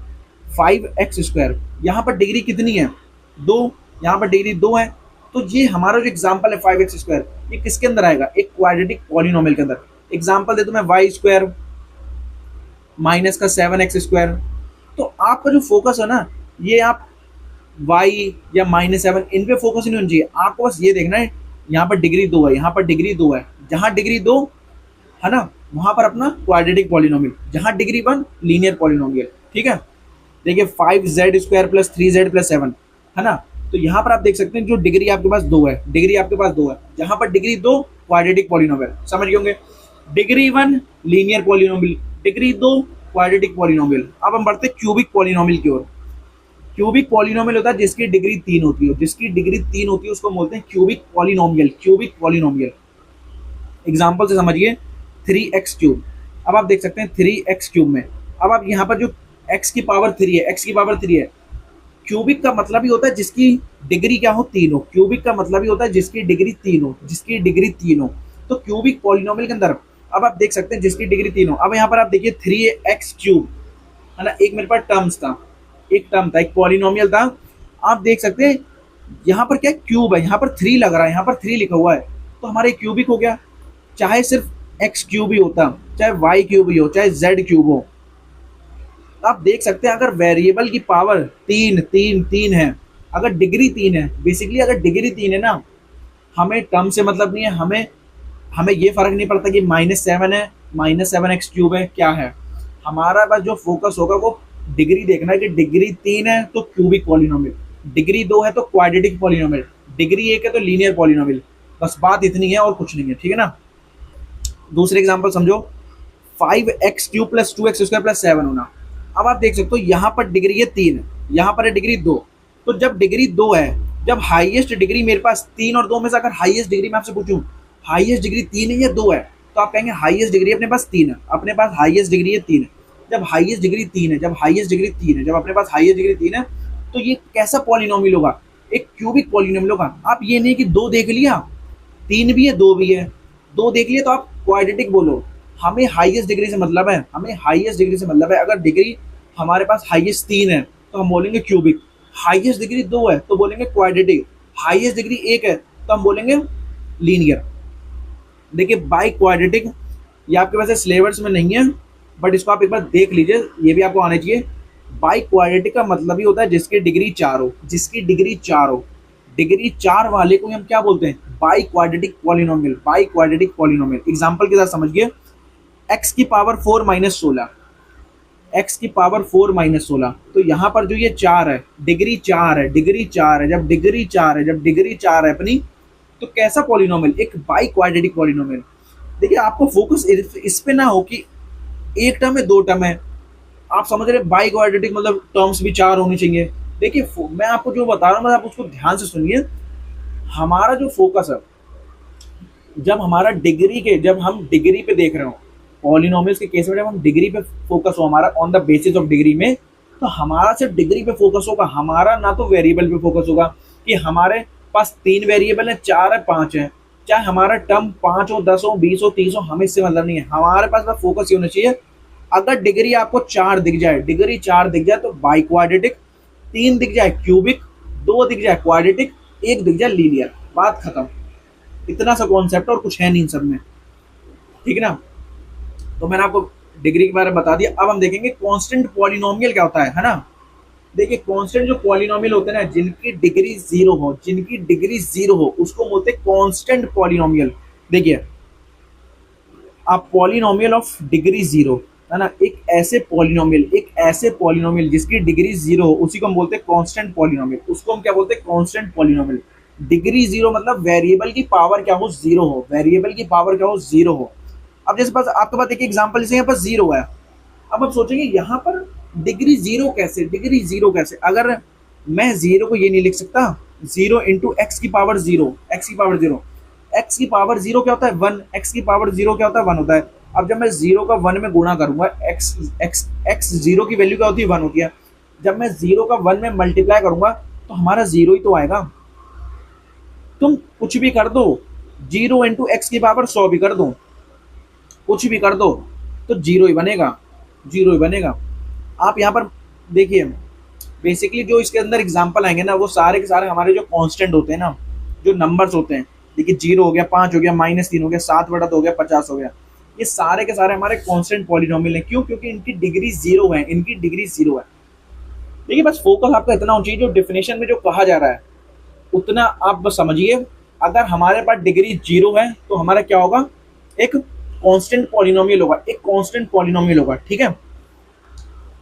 5x square, यहाँ पर डिग्री कितनी है? 2। यहाँ पर डिग्री 2 है, तो ये हमारा जो एग्जांपल है 5x स्क्वायर, ये किसके अंदर आएगा? एक क्वाड्रेटिक पॉलिनोमियल के अंदर। एग्जांपल दे दूं मैं, y स्क्वायर माइनस का 7x स्क्वायर। तो आपका जो फोकस है ना, ये आप y या -7 इन पे फोकस नहीं होना चाहिए। आपको बस ये देखना है, यहाँ पर डिग्री 2 है, यहाँ पर डिग्री 2 है, जहाँ डिग्री 2 है ना, वहां पर अपना क्वाड्रेटिक पॉलिनोमियल, जहाँ डिग्री 1 लीनियर पॉलिनोमियल। ठीक है, देखिए 5z square plus 3z plus 7 है ना। तो यहाँ पर आप देख सकते हैं जो डिग्री आपके पास 2 है, डिग्री आपके पास 2 है, जहाँ पर डिग्री 2 क्वाड्रेटिक पॉलिनोमियल, समझ गए होंगे। Degree 1 linear polynomial, degree 2 quadratic polynomial. अब हम बढ़ते हैं क्यूबिक पॉलिनोमियल की ओर। क्यूबिक पॉलिनोमियल होता है जिसकी डिग्री 3 होती है, जिसकी डिग्री 3 होती है उसको बोलते हैं cubic polynomial, cubic polynomial. Example से समझिए, 3x क्यूब। अब आप देख सकते हैं 3x क्यूब में, अब आप यहाँ पर जो x की पावर 3 है, x की पावर 3 है, क्यूबिक का मतलब ही होता है जिसकी डिग्री क्या हो? 3 हो। क्यूबिक का मतलब ही होता है जिसकी डिग्री 3 हो, जिसकी डिग्री 3 हो। तो क्यूबिक पॉलिनोमियल के अंदर अब आप देख सकते हैं जिसकी डिग्री 3 हो। अब यहाँ पर आप देखिए 3x क्यूब है ना, एक मेरे पास टर्म्स था, एक टर्म था, एक पॉलिनोमियल था। आप देख सकते हैं यहाँ पर क्या क्यूब है, यहाँ पर 3 लग रहा है, यहाँ पर 3 लिखा हुआ है, तो हमारा क्यूबिक हो गया। चाहे सिर्फ x क्यूब ही होता, चाहे y क्यूब ही हो, चाहे z क्यूब हो। आप देख सकते हैं अगर वेरिएबल की पावर 3 3 3 है, अगर डिग्री 3 है, बेसिकली अगर डिग्री 3 है ना, हमें टर्म से मतलब नहीं है, हमें हमें ये फर्क नहीं पड़ता कि -7 है, -7x क्यूब है, क्या है। हमारा बस जो फोकस होगा वो डिग्री देखना है कि डिग्री 3 है तो क्यूबिक पॉलिनोमियल, डिग्री 2 है तो क्वाड्रेटिक पॉलिनोमियल, डिग्री 1 है तो लीनियर पॉलिनोमियल। बस बात इतनी है और कुछ नहीं है, ठीक है ना। दूसरे एग्जांपल समझो, 5x cube plus 2x square plus 7 होना। अब आप देख सकते हो यहाँ पर डिग्री है 3, यहाँ पर है डिग्री 2। तो जब डिग्री 2 है, जब हाईएस्ट डिग्री मेरे पास 3 और 2 में से अगर हाईएस्ट डिग्री मैं आपसे पूछूं हाईएस्ट डिग्री 3 है या 2 है, तो आप कहेंगे हाईएस्ट डिग्री अपने पास 3 है, अपने पास हाईएस्ट डिग्री है 3 है। जब हाईएस्ट डिग्री 3 है, जब हाईएस्ट डिग्री 3 है, जब अपने पास हाईएस्ट डिग्री 3 है, तो ये कैसा पॉलिनोमियल होगा? एक क्यूबिक पॉलिनोमियल होगा। आप ये नहीं कि 2 देख लिया, 3 भी है, 2 भी है, 2 देख लिया तो आप क्वाड्रेटिक बोलो। हमें हाईएस्ट डिग्री से मतलब है, हमें हाईएस्ट डिग्री से मतलब है। अगर डिग्री हमारे पास हाईएस्ट 3 है तो हम बोलेंगे क्यूबिक, हाईएस्ट डिग्री 2 है तो बोलेंगे क्वाड्रेटिक, हाईएस्ट डिग्री 1 है तो हम बोलेंगे लीनियर। देखिए बाई क्वाड्रेटिक, ये आपके पास सिलेबस में नहीं है, बट इसको आप एक बार देख लीजिए, ये भी आपको आना चाहिए। बाई क्वाड्रेटिक का मतलब ही होता है जिसकी डिग्री 4 हो, जिसकी डिग्री 4 हो। डिग्री 4 वाले को हम क्या बोलते हैं? By quadratic polynomial, by quadratic polynomial. Example के साथ समझिए, x की पावर 4 माइनस 16, x की पावर 4 माइनस 16, तो यहाँ पर जो ये 4 है, डिग्री 4 है, डिग्री 4 है। जब डिग्री 4 है, जब डिग्री 4 है अपनी, तो कैसा पॉलिनोमियल? एक बाई क्वाड्रेटिक पॉलिनोमियल। देखिए आपको फोकस इस पे ना हो कि एक टर्म है, 2 टर्म है। आप समझ रहे, बाई क्वाड्रेटिक मतलब टर्म्स भी 4 होनी चाहिए। देखिए मैं आपको जो बता रहा हूँ, आप उसको ध्यान से सुनिए। हमारा जो फोकस है, जब हमारा डिग्री के, जब हम डिग्री पे देख रहे हो, पॉलिनोमियल्स के केस में जब हम डिग्री पे फोकस हो, हमारा on the basis of degree में, तो हमारा सिर्फ डिग्री पे फोकस होगा। हमारा ना तो वेरिएबल पे फोकस होगा कि हमारे पास 3 वेरिएबल है, 4 है, 5 है, चाहे हमारा टर्म 5 हो, 10 हो, 20 हो, 30 हो, हमें इससे मतलब नहीं है। हमारे पास बस फोकस ये होना चाहिए, अगर डिग्री आपको 4 दिख जाए, डिग्री 4 दिख जाए तो बाई क्वाड्रेटिक, 3 दिख जाए क्यूबिक, 2 दिख जाए क्वाड्रेटिक, 1 दिख जाए लीनियर, बात खत्म। इतना सा कॉन्सेप्ट और कुछ है नहीं इन सब में, ठीक है ना। तो मैंने आपको डिग्री के बारे में बता दिया। अब हम देखेंगे कांस्टेंट पॉलिनोमियल क्या होता है ना। देखिए कांस्टेंट जो पॉलिनोमियल होते हैं ना, जिनकी डिग्री जीरो हो, जिनकी डिग्री जीरो हो, उसको बोलते हैं कांस्टेंट पॉलिनोमियल। देखिए आप पॉलिनोमियल ऑफ डिग्री जीरो, है ना, एक ऐसे पॉलिनोमियल जिसकी डिग्री जीरो हो, उसी को हम बोलते हैं कांस्टेंट पॉलिनोमियल। उसको हम क्या बोलते हैं? Constant polynomial. डिग्री जीरो मतलब वेरिएबल की पावर क्या हो? जीरो हो। वेरिएबल की पावर क्या हो? जीरो हो। अब जैसे पास आपके पास एक एग्जांपल, जैसे यहाँ पर जीरो है। अब आप सोचेंगे यहाँ पर डिग्री जीरो कैसे? डिग्री जीरो कैसे? अगर मैं जीरो को ये नहीं लिख सकता, जीरो इंटू एक्स की पावर जीरो, एक्स की पावर जीरो। एक्स की पावर जीरो क्या होता है? वन। एक्स की पावर जीरो क्या होता है? वन होता है। अब जब मैं जीरो का वन में गुणा करूंगा, एक्स एक्स एक्स जीरो की वैल्यू क्या होती है? वन होती है। जब मैं जीरो का वन में मल्टीप्लाई करूंगा तो हमारा जीरो ही तो आएगा। तुम कुछ भी कर दो, जीरो इंटू एक्स की पावर 100 भी कर दो, कुछ भी कर दो, तो जीरो ही बनेगा, जीरो ही बनेगा। आप यहाँ पर देखिए, बेसिकली जो इसके अंदर एग्जाम्पल आएंगे ना, वो सारे के सारे हमारे जो कांस्टेंट होते हैं ना, जो नंबर्स होते हैं। देखिए जीरो हो गया, 5 हो गया, -3 हो गया, 7/2 हो गया, 50 हो गया। ये सारे के सारे हमारे कांस्टेंट पॉलिनोमियल हैं। क्यों? क्योंकि इनकी डिग्री जीरो है, इनकी डिग्री जीरो है। देखिए बस फोकस आपका इतना होना चाहिए, जो डेफिनेशन में जो कहा जा रहा है उतना आप बस समझिए। अगर हमारे पास डिग्री जीरो है तो हमारा क्या होगा? एक कांस्टेंट पॉलिनोमियल होगा, एक कांस्टेंट पॉलिनोमियल होगा। ठीक है,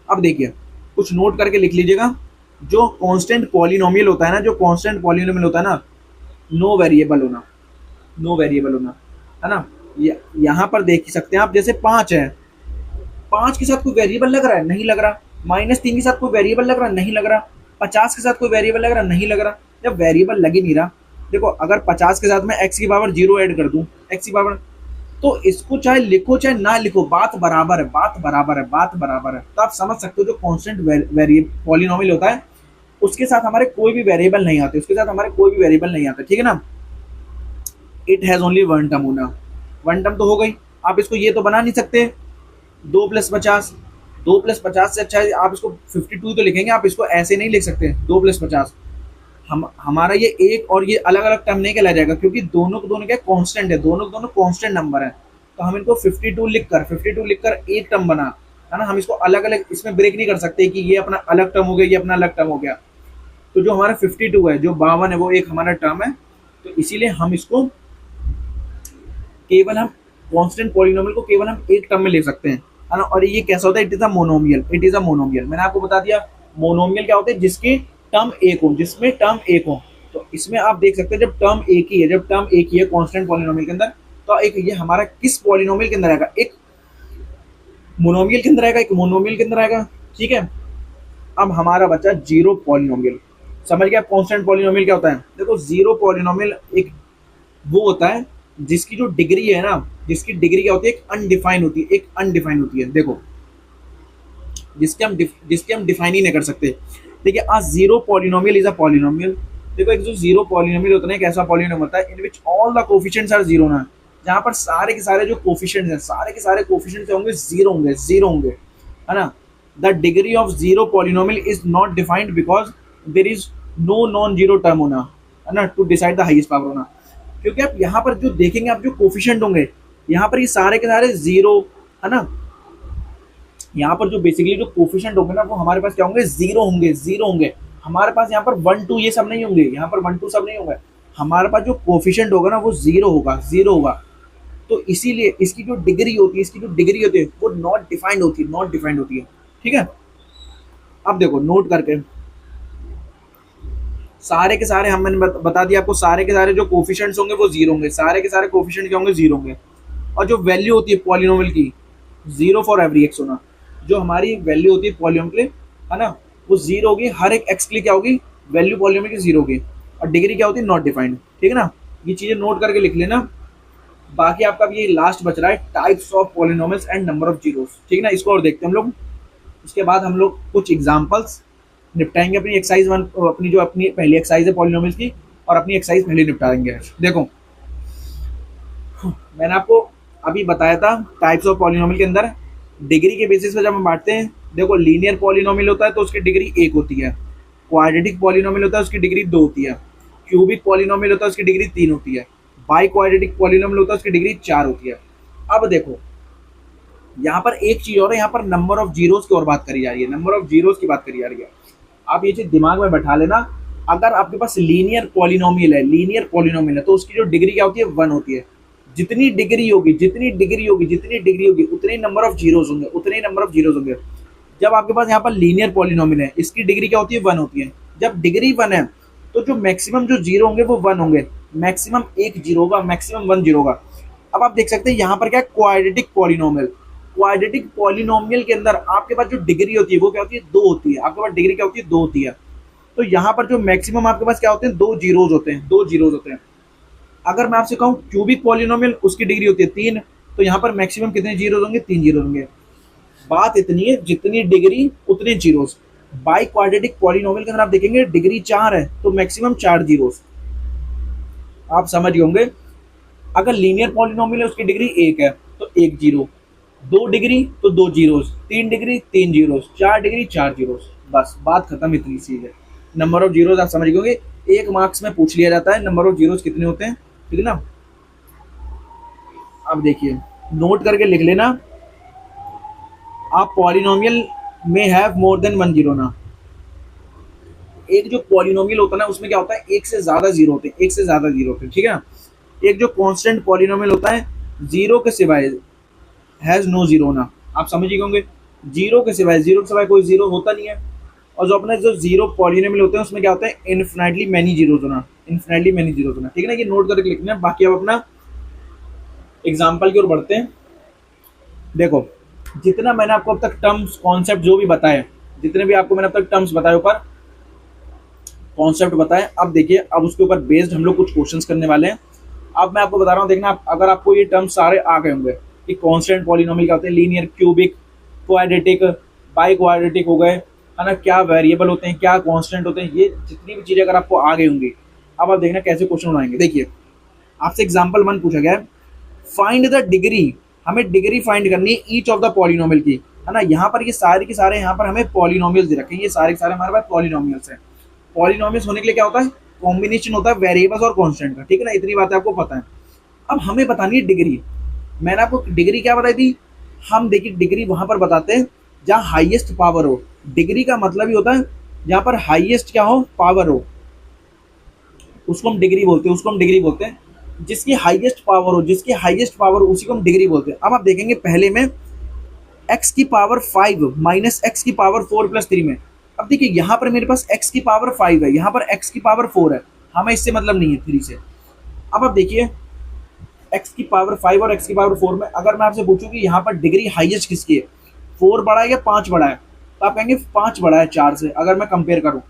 अब देखिए कुछ नोट करके लिख लीजिएगा। जो कांस्टेंट पॉलिनोमियल होता है ना, जो कांस्टेंट पॉलिनोमियल होता है ना, नो वेरिएबल होना, नो वेरिएबल होना, है ना। यहाँ पर देख सकते हैं आप, जैसे 5 है, 5 के साथ कोई वेरिएबल लग रहा है? नहीं लग रहा। -3 के साथ कोई वेरिएबल लग रहा है? नहीं लग रहा। 50 के साथ कोई वेरिएबल लग रहा है? नहीं लग रहा। जब वेरिएबल लग ही नहीं रहा, देखो अगर 50 के साथ मैं एक्स की पावर जीरो ऐड कर दूं, एक्स की पावर, तो इसको चाहे लिखो चाहे ना लिखो, बात बराबर है, बात बराबर है, बात बराबर है। तो आप समझ सकते हो जो कांस्टेंट वेरिएबल पॉलिनोमियल होता है, उसके साथ हमारे कोई भी वेरिएबल नहीं आते, उसके साथ हमारे कोई भी वेरिएबल नहीं आते। ठीक है ना। It has only one term होना, वन टर्म तो हो गई। आप इसको ये तो बना नहीं सकते 2+50, 2+50 से अच्छा है आप इसको 52 तो लिखेंगे, आप इसको ऐसे नहीं लिख सकते 2+50। हमारा ये एक और ये अलग अलग टर्म नहीं कहला जाएगा, क्योंकि दोनों को दोनों क्या कांस्टेंट है, दोनों को दोनों कांस्टेंट नंबर है। तो हम इनको 52 लिखकर एक टर्म बना, है ना। हम इसको अलग अलग इसमें ब्रेक नहीं कर सकते कि ये अपना अलग टर्म हो गया, ये अपना अलग टर्म हो गया। तो जो हमारा 52 है, जो 52 है, वो एक हमारा टर्म है। तो इसीलिए हम इसको केवल हम कांस्टेंट पॉलिनोमियल को केवल हम एक टर्म में ले सकते हैं, है ना। और ये कैसा होता है? It is a monomial, it is a monomial. मैंने आपको बता दिया मोनोमियल क्या होता है, जिसके टर्म एक हो, जिसमें टर्म एक हो। तो इसमें आप देख सकते हैं जब टर्म एक ही है, जब टर्म एक ही है कांस्टेंट पॉलिनोमियल के अंदर, तो एक ये हमारा किस पॉलिनोमियल के अंदर आएगा? एक मोनोमियल के अंदर आएगा, एक मोनोमियल के अंदर आएगा। ठीक है, अब हमारा बचा जीरो पॉलिनोमियल। समझ गया कांस्टेंट पॉलिनोमियल क्या होता है? देखो जीरो पॉलिनोमियल एक वो होता है जिसकी जो डिग्री है ना, जिसकी डिग्री क्या होती है? एक अनडिफाइन होती है, एक अनडिफाइन होती है। देखो जिसके हम डिफाइन ही नहीं कर सकते। देखिए आज zero polynomial is a polynomial. देखो एक जो जीरो पॉलिनोमियल होता है, एक ऐसा पॉलिनोमियल होता है in which all the coefficients are zero ना, जहाँ पर सारे के सारे जो कोफिशिएंट्स हैं, सारे के सारे कोफिशिएंट्स होंगे जीरो होंगे, जीरो होंगे, है ना। The degree of zero polynomial is not defined because there is no non zero term होना, है ना, to decide the highest power होना। क्योंकि आप यहाँ पर जो देखेंगे, आप जो कोफिशिएंट होंगे यहाँ पर ये सारे के सारे जीरो, है ना। यहाँ पर जो बेसिकली जो कोफिशिएंट होंगे ना, वो हमारे पास क्या होंगे? जीरो होंगे, जीरो होंगे। हमारे पास यहाँ पर 1 2 ये सब नहीं होंगे, यहाँ पर 1 2 सब नहीं होंगे। हमारे पास जो कोफिशिएंट होगा ना, वो जीरो होगा, जीरो होगा। तो इसीलिए इसकी जो डिग्री होती है, इसकी जो डिग्री होती है, वो नॉट डिफाइंड होती है, नॉट डिफाइंड होती है। ठीक है, अब देखो नोट करके सारे के सारे हम मैंने बता दिया आपको, सारे के सारे जो कोफिशिएंट्स होंगे वो जीरो होंगे, सारे के सारे कोफिशिएंट क्या होंगे? जीरो होंगे। और जो वैल्यू होती है पॉलिनोमियल की, जीरो फॉर एवरी एक्स होना, जो हमारी वैल्यू होती है पॉलिनोमियल के लिए, है ना, वो जीरो होगी हर एक एक्स के लिए। क्या होगी? वैल्यू पॉलिनोमियल की जीरो होगी। और डिग्री क्या होती है? Not defined. ठीक है ना, ये चीजें नोट करके लिख लेना। बाकी आपका ये लास्ट बच रहा है types of polynomials and number of zeros. ठीक है ना, इसको और देखते हैं हम लोग। उसके बाद हम लोग कुछ एग्जांपल्स निपटाएंगे अपनी एक्सरसाइज 1, अपनी जो अपनी पहली एक्सरसाइज है पॉलिनोमियल्स की, और अपनी एक्सरसाइज पहले निपटाएंगे। देखो मैंने आपको अभी बताया था टाइप्स ऑफ पॉलिनोमियल के अंदर डिग्री के बेसिस पे जब हम बांटते हैं, देखो लीनियर पॉलिनोमियल होता है तो उसकी डिग्री 1 होती है, क्वाड्रेटिक पॉलिनोमियल होता है उसकी डिग्री 2 होती है, क्यूबिक पॉलिनोमियल होता है उसकी डिग्री 3 होती है, बाई क्वाड्रेटिक पॉलिनोमियल होता है उसकी डिग्री 4 होती है। अब देखो यहाँ पर एक चीज और है, यहाँ पर नंबर ऑफ जीरोस की और बात करी जा रही है, नंबर ऑफ जीरोस की बात करी जा रही है। आप ये चीज दिमाग में बैठा लेना। अगर आपके पास लीनियर पॉलिनोमियल है तो उसकी जो डिग्री क्या होती है, 1 होती है। जितनी डिग्री होगी उतने नंबर ऑफ जीरोज होंगे। जब आपके पास यहाँ पर लीनियर पॉलिनोमियल है, इसकी डिग्री क्या होती है, 1 होती है। जब डिग्री 1 है तो जो मैक्सिमम जो जीरो होंगे वो 1 होंगे, मैक्सिमम एक जीरो होगा, मैक्सिमम 1 जीरो होगा। अब आप देख सकते हैं यहाँ पर क्या है, क्वाड्रेटिक पॉलिनोमियल के अंदर आपके पास जो डिग्री होती है वो क्या होती है, 2 होती है। आपके पास डिग्री क्या होती है, 2 होती है। तो यहाँ पर जो मैक्सिमम आपके पास क्या होते हैं, 2 जीरोज होते हैं। अगर मैं आपसे कहूँ क्यूबिक पॉलिनोमियल, उसकी डिग्री होती है 3, तो यहाँ पर मैक्सिमम कितने जीरोज होंगे, 3 जीरो होंगे। बात इतनी है, जितनी डिग्री उतने जीरोज। बाई क्वाड्रेटिक पॉलिनोमियल के अंदर आप देखेंगे डिग्री 4 है तो मैक्सिमम 4 जीरोज। आप समझ गए होंगे। अगर लीनियर पॉलिनोमियल है उसकी डिग्री 1 है तो 1 जीरो, 2 डिग्री तो 2 zeros, 3 degree 3 zeros, 4 degree 4 zeros. बस बात खत्म, इतनी सी है। नंबर ऑफ जीरोज आप समझ गए होंगे। 1 मार्क्स में पूछ लिया जाता है नंबर ऑफ जीरोज कितने होते हैं, ठीक है ना। अब देखिए, नोट करके लिख लेना, आप पॉलिनोमियल में हैव मोर देन 1 जीरो ना। एक जो पॉलिनोमियल होता है ना उसमें क्या होता है, एक से ज्यादा जीरो होते हैं, ठीक है ना। एक जो कांस्टेंट पॉलिनोमियल होता है, जीरो के सिवाय हैज नो जीरो ना। आप समझ गए होंगे, जीरो के सिवाय कोई जीरो होता नहीं है। और जो अपने जो जीरो पॉलिनोमियल होते हैं उसमें क्या होता है, इन्फिनिटली मैनी जीरोज होना, ठीक है ना। ये नोट करके लिखना है। बाकी अब अपना एग्जाम्पल की ओर बढ़ते हैं। देखो, जितना मैंने आपको अब तक टर्म्स कॉन्सेप्ट जो भी बताए, जितने भी आपको मैंने अब तक टर्म्स बताए, ऊपर कॉन्सेप्ट बताए, अब देखिए, अब उसके ऊपर बेस्ड हम लोग कुछ क्वेश्चंस करने वाले हैं। अब मैं आपको बता रहा हूँ, देखना अगर आपको ये टर्म्स सारे आ गए होंगे कि कांस्टेंट पॉलिनोमियल क्या होते हैं, linear, cubic, quadratic, by quadratic हो गए, है ना, क्या वेरिएबल होते हैं, क्या कांस्टेंट होते हैं, ये जितनी भी चीजें अगर आपको आ गई होंगी, अब आप देखना कैसे क्वेश्चन बनाएंगे। देखिए, आपसे एग्जाम्पल 1 पूछा गया है, फाइंड द डिग्री। हमें डिग्री फाइंड करनी है ईच ऑफ द पॉलिनोमियल की, है ना। यहाँ पर ये सारे के सारे यहाँ पर हमें पॉलिनोमियल्स दे रखे हैं, ये सारे के सारे हमारे पास पॉलिनोमियल्स हैं। पॉलिनोमियल्स होने के लिए क्या होता है, कॉम्बिनेशन होता है वेरिएबल्स और कांस्टेंट का, ठीक है ना। इतनी बात आपको पता है। अब हमें बतानी है डिग्री। मैंने आपको डिग्री क्या बताई थी, हम देखिए डिग्री वहां पर बताते हैं जहाँ हाईएस्ट पावर हो। डिग्री का मतलब ही होता है जहाँ पर हाईएस्ट क्या हो, पावर हो, उसको हम डिग्री बोलते हैं। जिसकी हाईएस्ट पावर उसी को हम डिग्री बोलते हैं। अब आप देखेंगे पहले में x की पावर 5 माइनस x की पावर 4 प्लस 3 में। अब देखिए यहाँ पर मेरे पास x की पावर 5 है, यहाँ पर x की पावर 4 है, हमें इससे मतलब नहीं है 3 से। अब आप देखिए x की पावर 5 और x की पावर 4 में अगर मैं आपसे पूछूं कि यहाँ पर डिग्री हाईएस्ट किसकी है, 4 बड़ा है या 5 बड़ा है, तो आप कहेंगे 5 बड़ा है 4 से। अगर मैं कंपेयर करूं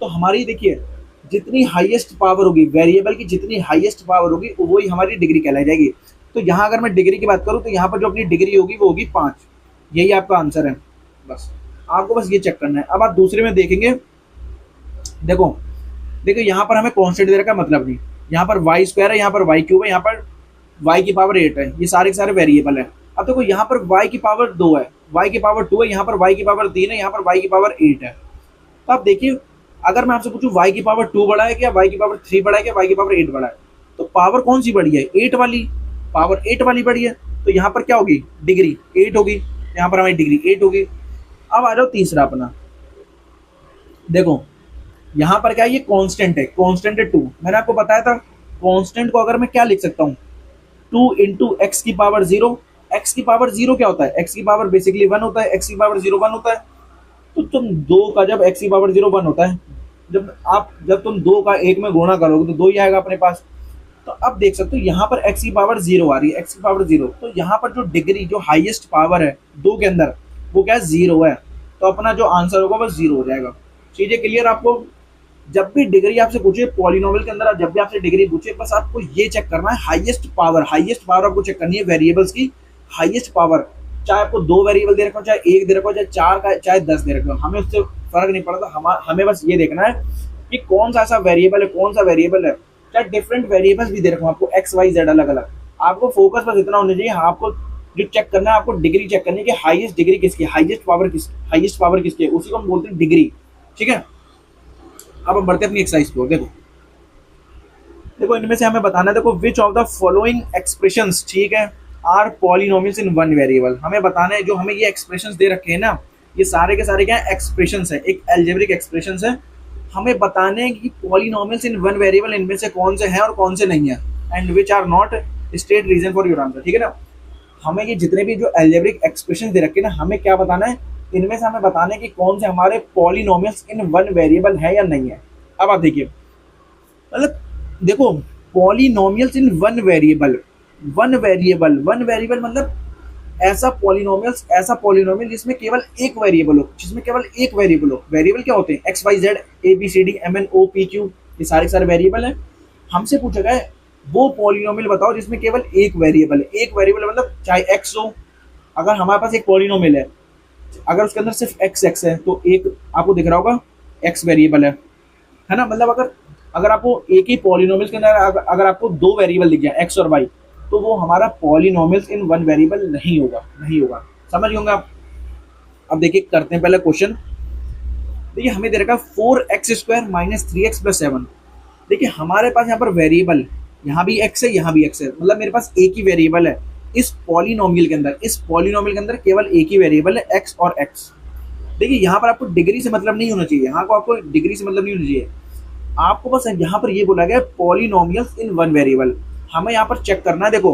तो हमारी देखिए जितनी हाईएस्ट पावर होगी, वेरिएबल की जितनी हाईएस्ट पावर होगी वही हमारी डिग्री कहलाई जाएगी। तो यहाँ अगर मैं डिग्री की बात करूँ तो यहाँ पर जो अपनी डिग्री होगी वो होगी 5। यही आपका आंसर है। बस आपको बस ये चेक करना है। अब आप दूसरे में देखेंगे, देखो यहाँ पर हमें कॉन्स्टेंट दे रखा है, मतलब नहीं, यहाँ पर वाई स्क्वायर है, यहाँ पर वाई क्यूब है, यहाँ पर वाई की पावर 8 है, ये सारे के सारे वेरिएबल है। अब देखो यहाँ पर वाई की पावर 2 है, वाई की पावर 2 है, यहाँ पर वाई की पावर 3 है, यहाँ पर वाई की पावर 8 है। तो आप देखिए अगर मैं आपसे पूछूं वाई की पावर 2 बड़ा है क्या, वाई की पावर 3 बड़ा है क्या, वाई की पावर 8 बड़ा है, तो पावर कौन सी बड़ी है, 8 वाली, पावर 8 वाली बड़ी है। तो यहाँ पर क्या होगी, डिग्री 8 होगी, यहाँ पर हमारी डिग्री 8 होगी। अब आ जाओ तीसरा अपना, देखो यहाँ पर क्या है, ये कांस्टेंट है 2। मैंने आपको बताया था कांस्टेंट को अगर मैं क्या लिख सकता हूँ, 2 इंटू एक्स की पावर 0। एक्स की पावर 0 क्या होता है, एक्स की पावर बेसिकली 1 होता है, एक्स की पावर 0 1 होता है। तो तुम 2 का जब एक्स की पावर 0 1 होता है, जब तुम 2 का 1 में गुणा करोगे तो 2 ही आएगा अपने पास। तो अब देख सकते हो यहाँ पर एक्स की पावर 0 आ रही है, एक्स की पावर 0। तो यहाँ पर जो डिग्री जो हाईएस्ट पावर है 2 के अंदर वो क्या है, 0 है। तो अपना जो आंसर होगा वो 0 हो जाएगा। चीजें क्लियर आपको। जब भी डिग्री आपसे पूछे पॉलिनोमियल के अंदर, जब भी आपसे डिग्री पूछे, बस आपको ये चेक करना है हाईएस्ट पावर आपको चेक करनी है, वेरिएबल्स की हाईएस्ट पावर। चाहे आपको 2 वेरिएबल दे रखा हो, चाहे 1 दे रखा हो, चाहे 4 का, चाहे 10 दे रखा हो, हमें उससे फर्क नहीं पड़ता। हमें बस ये देखना है कि कौन सा ऐसा वेरिएबल है, चाहे डिफरेंट वेरिएबल्स भी दे रखा हो आपको, एक्स वाई जेड अलग अलग, आपको फोकस बस इतना होना चाहिए। आपको जो चेक करना है, आपको डिग्री चेक करनी है कि हाईएस्ट डिग्री किसकी, हाईएस्ट पावर किसकी है, उसी को हम बोलते हैं डिग्री, ठीक है। अब हम बढ़ते हैं अपनी एक्सरसाइज को। देखो इनमें से हमें बताना है, देखो which of the following expressions, ठीक है, are polynomials in one variable. हमें बताना है जो हमें ये एक्सप्रेशंस दे रखे हैं ना, ये सारे के सारे क्या है, एक्सप्रेशंस है, एक एल्जेब्रिक एक्सप्रेशंस है। हमें बताने हैं कि पॉलिनोमियल्स इन वन वेरिएबल इनमें से कौन से हैं और कौन से नहीं है, and which are not state reason for your answer. ठीक है ना, हमें ये जितने भी जो एल्जेब्रिक एक्सप्रेशन दे रखे ना, हमें क्या बताना है, इनमें से हमें बताना है कि कौन से हमारे पॉलिनोमियल्स इन वन वेरिएबल है या नहीं है। अब आप देखिए, मतलब देखो, polynomials in one variable, one variable मतलब ऐसा पॉलिनोमियल जिसमें केवल एक वेरिएबल हो, वेरिएबल क्या होते हैं, x y z a b c d m n o p q, ये सारे वेरिएबल हैं। हमसे पूछा गया है वो पॉलिनोमियल बताओ जिसमें केवल एक वेरिएबल है। एक वेरिएबल मतलब चाहे एक्स हो, अगर हमारे पास एक पॉलिनोमियल है, अगर उसके अंदर सिर्फ एक्स है तो एक आपको दिख रहा होगा एक्स वेरिएबल है ना। मतलब अगर अगर आपको एक ही पॉलिनोमियल के अंदर अगर आपको दो वेरिएबल दिख जाए एक्स और वाई, तो वो हमारा पॉलिनोमियल इन वन वेरिएबल नहीं होगा। समझ होंगे आप। अब देखिए, करते हैं पहले क्वेश्चन। देखिए, हमें दे रखा है 4x² माइनस 3x+7। देखिए, हमारे पास यहाँ पर वेरिएबल, यहाँ भी x है, यहाँ भी x है, मतलब मेरे पास एक ही वेरिएबल है इस पॉलिनोमियल के अंदर केवल एक ही वेरिएबल है x और x। देखिए, यहाँ पर आपको डिग्री से मतलब नहीं होना चाहिए, आपको बस यहाँ पर ये बोला गया पॉलिनोमियल्स इन वन वेरिएबल। हमें यहाँ पर चेक करना है। देखो,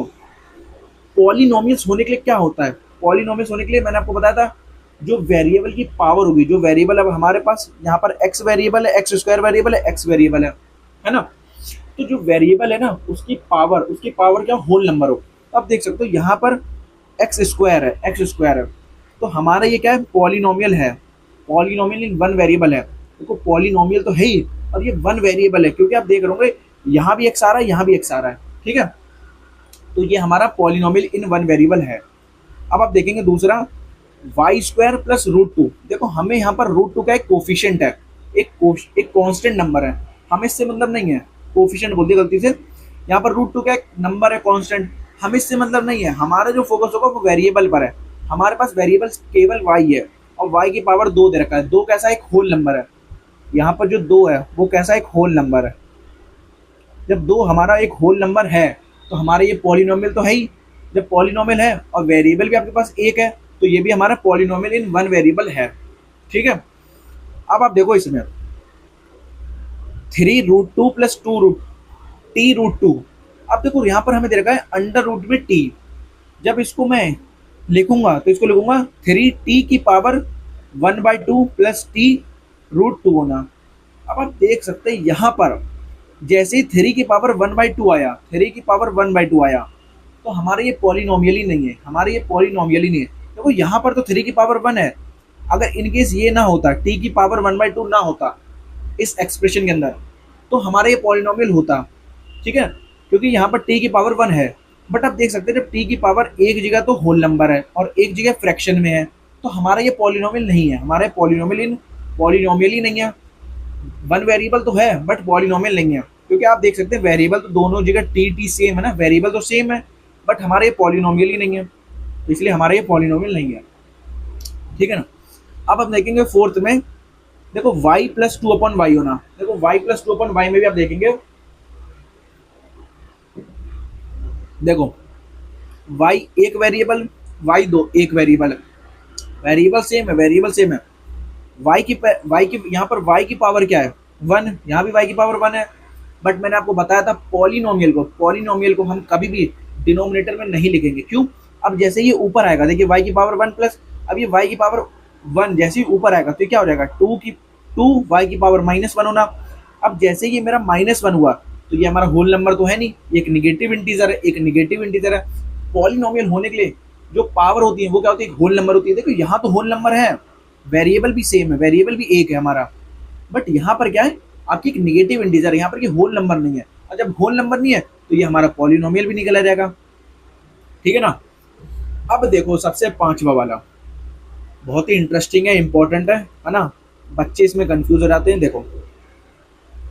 पॉलिनोमियल्स होने के लिए क्या होता है, पॉलिनोमियल्स होने के लिए मैंने आपको बताया था जो वेरिएबल की पावर होगी, जो वेरिएबल अब हमारे पास यहाँ पर x वेरिएबल है, x² वेरिएबल है, x वेरिएबल है ना। तो जो वेरिएबल है ना, उसकी पावर क्या, होल नंबर हो। अब देख सकते हो यहाँ पर x² है, तो हमारा ये क्या है, पॉलिनोमियल है, पॉलिनोमियल इन वन वेरिएबल है। देखो, पॉलिनोमियल तो है ही, और ये वन वेरिएबल है, क्योंकि आप देख रहे होंगे यहाँ भी x आ रहा है, यहाँ भी x आ रहा है। ठीक है, तो ये हमारा पॉलिनोमियल इन वन वेरिएबल है। अब आप देखेंगे दूसरा, y² प्लस √2। देखो, हमें यहाँ पर √2 का एक कोफिशिएंट है, एक कांस्टेंट नंबर है, हमें इससे मतलब नहीं है, कोफिशिएंट बोल दिया गलती से। यहाँ पर √2 का एक नंबर है कांस्टेंट, हमें इससे मतलब नहीं है। हमारा जो फोकस होगा वो वेरिएबल पर है। हमारे पास वेरिएबल केवल y है, और y की पावर 2 दे रखा है। 2 कैसा एक होल नंबर है, यहाँ पर जो 2 है वो कैसा एक होल नंबर है। जब 2 हमारा एक होल नंबर है तो हमारा ये पॉलिनोमियल तो है ही। जब पॉलिनोमियल है और वेरिएबल भी आपके पास एक है, तो ये भी हमारा पॉलिनोमियल इन वन वेरिएबल है। ठीक है, अब आप देखो इसमें 3√2 प्लस 2√t√2। अब देखो, यहाँ पर हमें दे रखा है अंडर रूट में t। जब इसको मैं लिखूंगा तो इसको लिखूंगा 3t की पावर 1/2 प्लस t√2 होना। अब आप देख सकते हैं यहाँ पर जैसे ही 3 की पावर 1/2 आया, तो हमारा ये पॉलिनोमियल ही नहीं है, देखो यहाँ पर तो 3 की पावर 1 है। अगर इनकेस ये ना होता, t की पावर 1/2 ना होता इस एक्सप्रेशन के अंदर, तो हमारा ये पॉलिनोमियल होता। ठीक है, क्योंकि यहाँ पर t की पावर 1 है। बट आप देख सकते हैं, जब t की पावर एक जगह तो होल नंबर है और एक जगह फ्रैक्शन में है, तो हमारा ये पॉलिनोमियल नहीं है, हमारा पॉलिनोमियल ही नहीं है। वन वेरिएबल तो है बट पॉलिनोमियल नहीं है, क्योंकि आप देख सकते हैं वेरिएबल तो दोनों जगह t सेम है ना, वेरिएबल तो सेम है, बट हमारा ये पॉलिनोमियल ही नहीं है, इसलिए हमारा ये पॉलिनोमियल नहीं है। ठीक है ना। अब हम देखेंगे फोर्थ में, देखो y प्लस 2/y होना। देखो y प्लस 2/y में भी आप देखेंगे, देखो y एक वेरिएबल, y एक वेरिएबल है, वेरिएबल सेम है। y की यहाँ पर y की पावर क्या है, 1, यहाँ भी y की पावर 1 है। बट मैंने आपको बताया था पॉलिनोमियल को हम कभी भी डिनोमिनेटर में नहीं लिखेंगे। क्यों? अब जैसे ये ऊपर आएगा, देखिए y की पावर 1 प्लस, अब ये y की पावर 1 जैसे ही ऊपर आएगा तो क्या हो जाएगा, 2 y की पावर -1 होना। अब जैसे ये मेरा -1 हुआ, तो ये हमारा होल नंबर तो है नहीं, ये एक निगेटिव इंटीजर है। पॉलिनोमियल होने के लिए जो पावर होती है वो क्या होती है, एक होल नंबर होती है। देखो यहाँ तो होल नंबर है, वेरिएबल भी सेम है, वेरिएबल भी एक है हमारा, बट यहाँ पर क्या है, आपकी एक निगेटिव इंटीजर है, यहाँ पर होल नंबर नहीं है। और जब होल नंबर नहीं है तो ये हमारा पॉलिनोमियल भी निकल आ जाएगा। ठीक है ना। अब देखो सबसे 5वां वाला बहुत ही इंटरेस्टिंग है, इंपॉर्टेंट है ना, बच्चे इसमें कंफ्यूज हो जाते हैं। देखो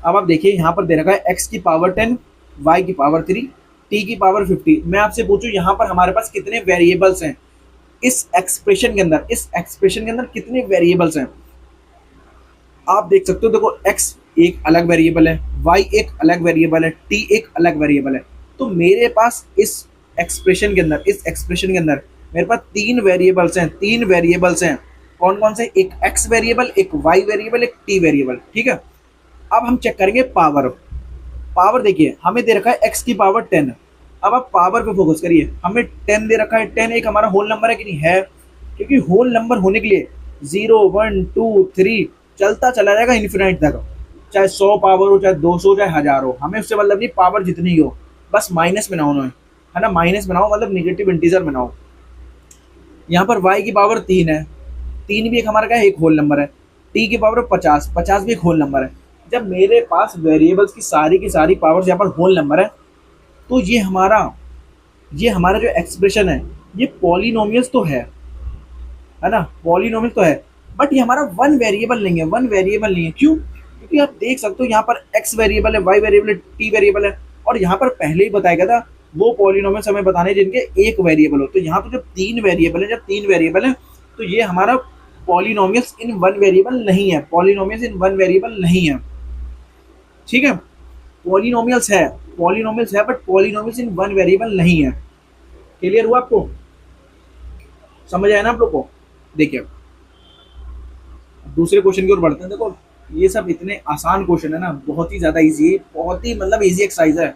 अब आप देखिए, यहाँ पर दे रखा है x की पावर 10, y की पावर 3, t की पावर 50। मैं आपसे पूछूं यहाँ पर हमारे पास कितने वेरिएबल्स हैं इस एक्सप्रेशन के अंदर, कितने वेरिएबल्स हैं आप देख सकते हो। देखो x एक अलग वेरिएबल है, y एक अलग वेरिएबल है, t एक अलग वेरिएबल है। तो मेरे पास इस एक्सप्रेशन के अंदर मेरे पास तीन वेरिएबल्स हैं कौन कौन से, एक एक्स वेरिएबल, एक वाई वेरिएबल, एक टी वेरिएबल, ठीक है। अब हम चेक करेंगे पावर। पावर देखिए हमें दे रखा है x की पावर 10। अब आप पावर पे फोकस करिए, हमें 10 दे रखा है, 10 एक हमारा होल नंबर है कि नहीं है, क्योंकि होल नंबर होने के लिए 0 1 2 3 चलता चला जाएगा इन्फिनाइट तक, चाहे 100 पावर हो, चाहे 200, चाहे 1000 हो, हमें उससे मतलब नहीं, पावर जितनी ही हो, बस माइनस में ना हो, है ना, माइनस बनाओ, मतलब निगेटिव इंटीजर बनाओ। यहाँ पर y की पावर 3 है, 3 भी एक हमारा क्या है, एक होल नंबर है। t की पावर 50, 50 भी एक होल नंबर है। जब मेरे पास वेरिएबल्स की सारी पावर्स यहाँ पर होल नंबर है, तो ये हमारा जो एक्सप्रेशन है, ये पॉलिनोमियल्स तो है ना, पॉलिनोमियल तो है, बट ये हमारा वन वेरिएबल नहीं है, वन वेरिएबल नहीं है। क्यों? क्योंकि आप देख सकते हो यहाँ पर x वेरिएबल है, y वेरिएबल है, t वेरिएबल है, और यहाँ पर पहले ही बताया गया था वो पॉलिनोमियल्स हमें बताने जिनके एक वेरिएबल हो। तो यहाँ पर जब तीन वेरिएबल है, तो ये हमारा पॉलिनोमियल्स इन वन वेरिएबल नहीं है, पॉलिनोमियल्स इन वन वेरिएबल नहीं है, ठीक है। पॉलिनोमियल्स है but polynomials in one variable नहीं है। क्लियर हुआ आपको? समझ आया ना आप लोग को? देखिए दूसरे क्वेश्चन की ओर बढ़ते हैं। देखो ये सब इतने आसान क्वेश्चन है ना, बहुत ही ज्यादा इजी, बहुत ही मतलब इजी एक्सरसाइज है।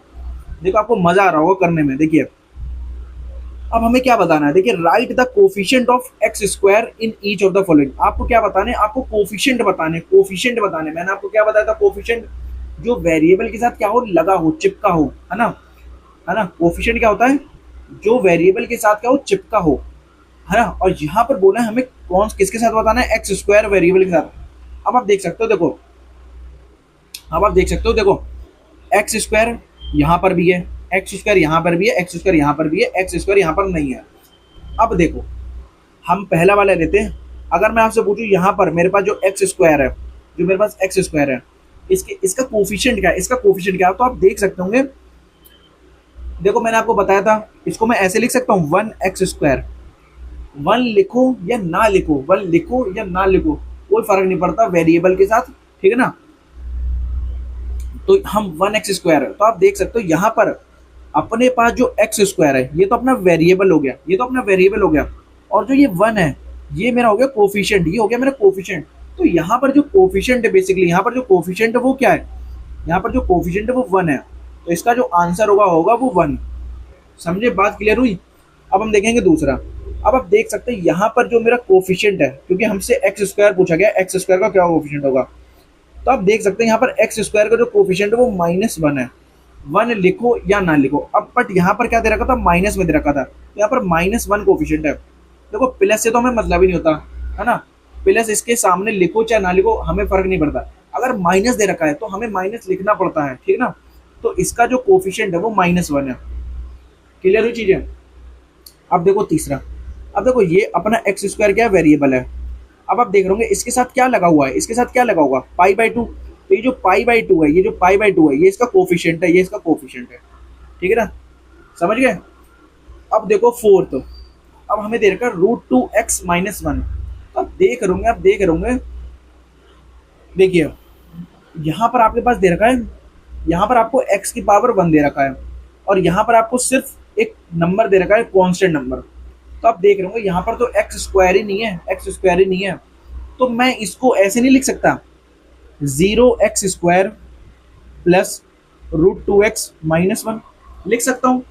देखो आपको मजा आ रहा होगा करने में। देखिए अब हमें क्या बताना है, देखिए right the coefficient of x square in each of the following. आपको क्या बताने, आपको कोफिशिएंट बताने। मैंने आपको क्या बताया था, कोफिशिएंट जो वेरिएबल के साथ क्या हो, लगा हो, चिपका हो, है ना। कोफिशिएंट क्या होता है, जो वेरिएबल के साथ क्या हो, चिपका हो, है ना। और यहाँ पर बोला है हमें कौन किसके साथ बताना है, एक्स स्क्वायर वेरिएबल के साथ। अब आप देख सकते हो, देखो एक्स स्क्वायर यहाँ पर भी है, एक्स स्क्वायर यहाँ पर भी है, एक्स स्क्वायर यहाँ पर भी है, एक्स स्क्वायर यहाँ पर नहीं है। अब देखो हम पहला वाला लेते हैं। अगर मैं आपसे पूछूं यहाँ पर मेरे पास जो एक्स स्क्वायर है, इसका कोफिशिएंट क्या है, तो आप देख सकते होंगे। देखो मैंने आपको बताया था, इसको मैं ऐसे लिख सकता हूँ, 1x²। 1 लिखो या ना लिखो, कोई फर्क नहीं पड़ता वेरिएबल के साथ, ठीक है ना। तो हम 1x² है, तो आप देख सकते हो यहाँ पर अपने पास जो x² है, ये तो अपना वेरिएबल हो गया, और जो ये 1 है, ये मेरा हो गया कोफिशिएंट, ये हो गया मेरा कोफिशिएंट। तो यहाँ पर जो कोफिशिएंट है, बेसिकली यहाँ पर जो कोफिशिएंट है वो क्या है, यहाँ पर जो कोफिशिएंट है वो 1 है, तो इसका जो आंसर होगा वो 1। समझे, बात क्लियर हुई? अब हम देखेंगे दूसरा। अब आप देख सकते हैं यहाँ पर जो मेरा कोफिशिएंट है, क्योंकि हमसे x² पूछा गया, x² का क्या कोफिशिएंट होगा, तो आप देख सकते हैं यहाँ पर x² का जो कोफिशिएंट है वो -1 है। 1 लिखो या ना लिखो। अब बट यहाँ पर क्या दे रखा था, माइनस में दे रखा था, तो यहाँ पर -1 कोफिशिएंट है। देखो प्लस से तो हमें मतलब ही नहीं होता, है ना, प्लस इसके सामने लिखो चाहे ना लिखो हमें फर्क नहीं पड़ता। अगर माइनस दे रखा है तो हमें माइनस लिखना पड़ता है, ठीक है ना। तो इसका जो कोफिशिएंट है वो -1 है। क्लियर हुई चीजें? अब देखो तीसरा। अब देखो ये अपना x² क्या वेरिएबल है। अब आप देख रहे होंगे इसके साथ क्या लगा हुआ है, π/2। तो ये जो π/2 है, ये इसका कोफिशिएंट है, ठीक है ना, समझ गए। अब देखो फोर्थ। अब हमें दे रखा है √2x - 1। तो आप देख रहे होंगे, देखिए यहाँ पर आपके पास दे रखा है, यहाँ पर आपको x की पावर 1 दे रखा है, और यहाँ पर आपको सिर्फ एक नंबर दे रखा है, कांस्टेंट नंबर। तो आप देख रहे होंगे यहाँ पर तो x² ही नहीं है, तो मैं इसको ऐसे नहीं लिख सकता, 0x² प्लस √2x - 1 लिख सकता हूँ।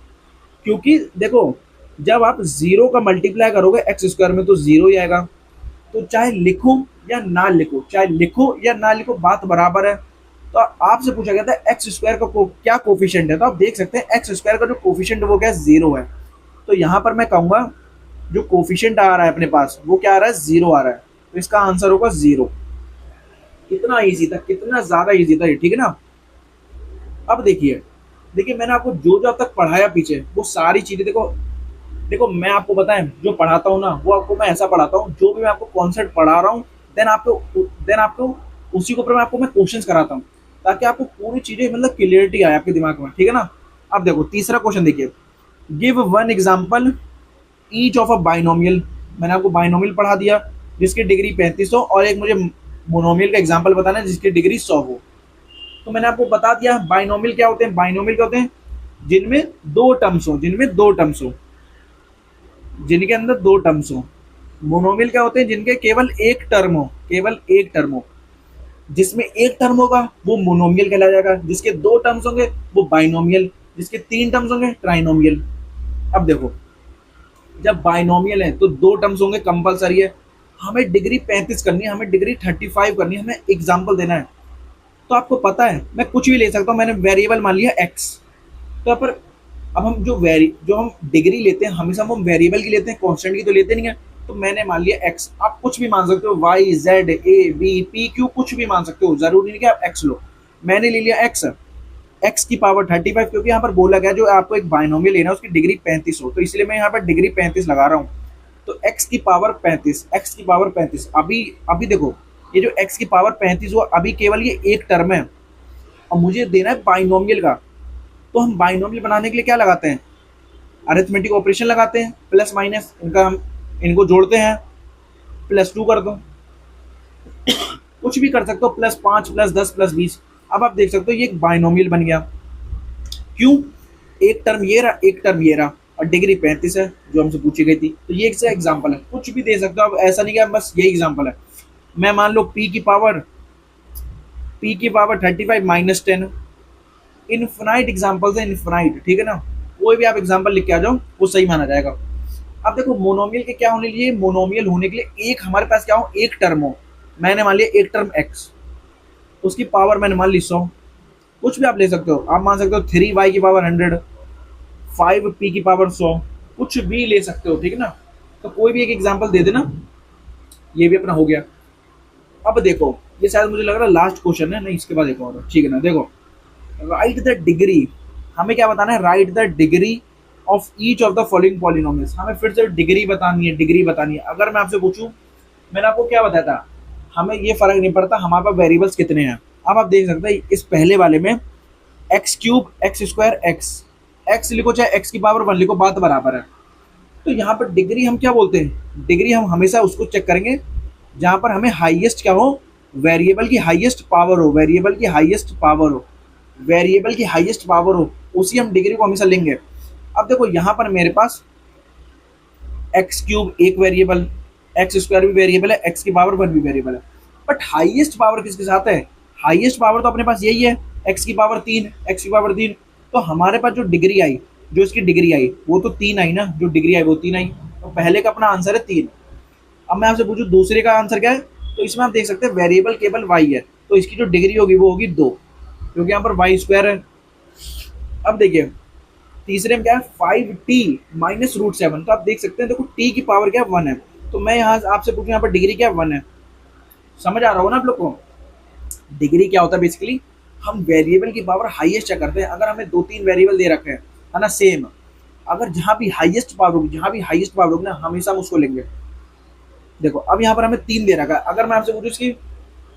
क्योंकि देखो जब आप 0 का मल्टीप्लाई करोगे x² में तो 0 ही आएगा। तो चाहे लिखो या ना लिखो, बात बराबर है। तो आपसे पूछा गया था x² का क्या कोफिशिएंट है, तो आप देख सकते हैं x² का जो कोफिशिएंट है वो क्या है, 0 है। तो यहाँ पर मैं कहूँगा जो कोफिशिएंट आ रहा है अपने पास वो क्या आ रहा है, 0 आ रहा है, तो इसका आंसर होगा 0। कितना इजी था, कितना ज्यादा इजी था ये, ठीक है ना। अब देखिए मैंने आपको जो अब तक पढ़ाया पीछे वो सारी चीजें देखो मैं आपको बताएं, जो पढ़ाता हूँ ना वो आपको मैं ऐसा पढ़ाता हूँ, जो भी मैं आपको कॉन्सेप्ट पढ़ा रहा हूँ देन आपको उसी के ऊपर मैं क्वेश्चंस कराता हूँ, ताकि आपको पूरी चीजें मतलब क्लियरिटी आए आपके दिमाग में, ठीक है ना। अब देखो तीसरा क्वेश्चन देखिए, give 1 example each of a binomial. मैंने आपको बाइनोमियल पढ़ा दिया जिसकी डिग्री 35 हो, और एक मुझे मोनोमियल का एग्जाम्पल बताना है जिसकी डिग्री 100 हो। तो मैंने आपको बता दिया बाइनोमियल क्या होते हैं, जिनमें दो टर्म्स हो, जिनके अंदर 2 टर्म्स हो। मोनोमियल क्या होते हैं? जिनके केवल एक टर्म हो, केवल एक टर्म हो। जिसमें एक टर्म होगा वो मोनोमियल कहलाया जाएगा, जिसके दो टर्म्स होंगे वो बाइनोमियल, जिसके तीन टर्म्स होंगे ट्राइनोमियल। अब देखो, जब बाइनोमियल है तो दो टर्म्स होंगे कंपलसरी है। हमें डिग्री 35 करनी है, हमें डिग्री 35 करनी है, हमें एग्जाम्पल देना है। तो आपको पता है मैं कुछ भी ले सकता हूँ, मैंने वेरिएबल मान लिया एक्स। तो यहाँ पर अब हम जो हम डिग्री लेते हैं हमेशा हम वेरिएबल की लेते हैं, कांस्टेंट की तो लेते नहीं है। तो मैंने मान लिया एक्स, आप कुछ भी मान सकते हो, y z a b p q कुछ भी मान सकते हो, जरूरी नहीं कि आप एक्स लो। मैंने ले लिया एक्स, एक्स की पावर 35, क्योंकि यहाँ पर बोला गया जो आपको एक बाइनोमियल लेना है उसकी डिग्री 35 हो, तो इसलिए मैं यहाँ पर डिग्री 35 लगा रहा हूँ। तो एक्स की पावर 35, एक्स की पावर 35, अभी अभी देखो ये जो एक्स की पावर 35 हुआ अभी केवल ये एक टर्म है और मुझे देना है बाइनोमियल का। तो हम बाइनोमियल बनाने के लिए क्या लगाते हैं? अरिथमेटिक ऑपरेशन लगाते हैं, प्लस माइनस इनका हम इनको जोड़ते हैं, +2 कर दो, कुछ भी कर सकते हो, +5 +10 +20। अब आप देख सकते हो ये एक बाइनोमियल बन गया। क्यों? एक टर्म ये रहा, एक टर्म ये रहा, और डिग्री 35 है जो हमसे पूछी गई थी। तो ये एक एग्जाम्पल है, कुछ भी दे सकते हो, अब ऐसा नहीं कि बस यही एग्जाम्पल है। मैं मान लो पी की पावर 35 -10, इनफिनाइट एग्जाम्पल है, इनफिनाइट, ठीक है ना। कोई भी आप एग्जाम्पल लिख के आ जाओ वो सही माना जाएगा। अब देखो मोनोमियल के क्या होने के लिए, मोनोमियल होने के लिए एक हमारे पास क्या हो, एक टर्म हो। मैंने मान लिया एक टर्म एक्स, उसकी पावर मैंने मान ली 100, कुछ भी आप ले सकते हो, आप मान सकते हो 3y की पावर 100, 5p की पावर 100, कुछ भी ले सकते हो, ठीक है ना। तो कोई भी एक एग्जाम्पल दे देना, ये भी अपना हो गया। अब देखो ये शायद मुझे लग रहा है लास्ट क्वेश्चन है, नहीं इसके बाद एक और, ठीक है ना। देखो राइट द डिग्री, हमें क्या बताना है? Right the degree of each of the following polynomials. हमें फिर से डिग्री बतानी है, डिग्री बतानी है। अगर मैं आपसे पूछूं, मैंने आपको क्या बताया था, हमें ये फर्क नहीं पड़ता हमारे पास वेरिएबल्स कितने हैं। अब आप देख सकते हैं इस पहले वाले में x³ x² x लिखो चाहे x की पावर 1 लिखो, बात बराबर है। तो यहाँ पर डिग्री हम क्या बोलते हैं? डिग्री हम हमेशा उसको चेक करेंगे जहाँ पर हमें हाईएस्ट क्या हो, वेरिएबल की हाईएस्ट पावर हो, वेरिएबल की हाईएस्ट पावर हो, वेरिएबल की हाईएस्ट पावर हो, उसी हम डिग्री को हमेशा लेंगे। अब देखो यहाँ पर मेरे पास x³ एक वेरिएबल, x² भी वेरिएबल है, x की पावर 1 भी वेरिएबल है, बट हाईएस्ट पावर किसके साथ है? हाईएस्ट पावर तो अपने पास यही है, x की पावर 3, x की पावर 3। तो हमारे पास जो डिग्री आई, जो इसकी डिग्री आई वो तो 3 आई ना, जो डिग्री आई वो 3 आई। तो पहले का अपना आंसर है 3। अब मैं आपसे पूछूं दूसरे का आंसर क्या है, तो इसमें आप देख सकते हैं वेरिएबल केवल y है, तो इसकी जो डिग्री होगी वो होगी 2, क्योंकि यहाँ पर y² है। अब देखिए तीसरे में क्या है, 5t -√7। तो आप देख सकते हैं, देखो t की पावर क्या है, 1 है। तो मैं यहाँ आपसे पूछूं यहाँ पर डिग्री क्या है, 1 है। समझ आ रहा हो ना आप लोग को? डिग्री क्या होता है बेसिकली, हम वेरिएबल की पावर हाईएस्ट क्या करते हैं, अगर हमें 2-3 वेरिएबल दे रखे हैं, है ना, सेम, अगर जहाँ भी हाईएस्ट पावर होगी, जहाँ भी हाईएस्ट पावर होगी ना, हमेशा हम उसको लेंगे। देखो अब यहाँ पर हमें 3 दे रखा है, अगर मैं आपसे पूछूं इसकी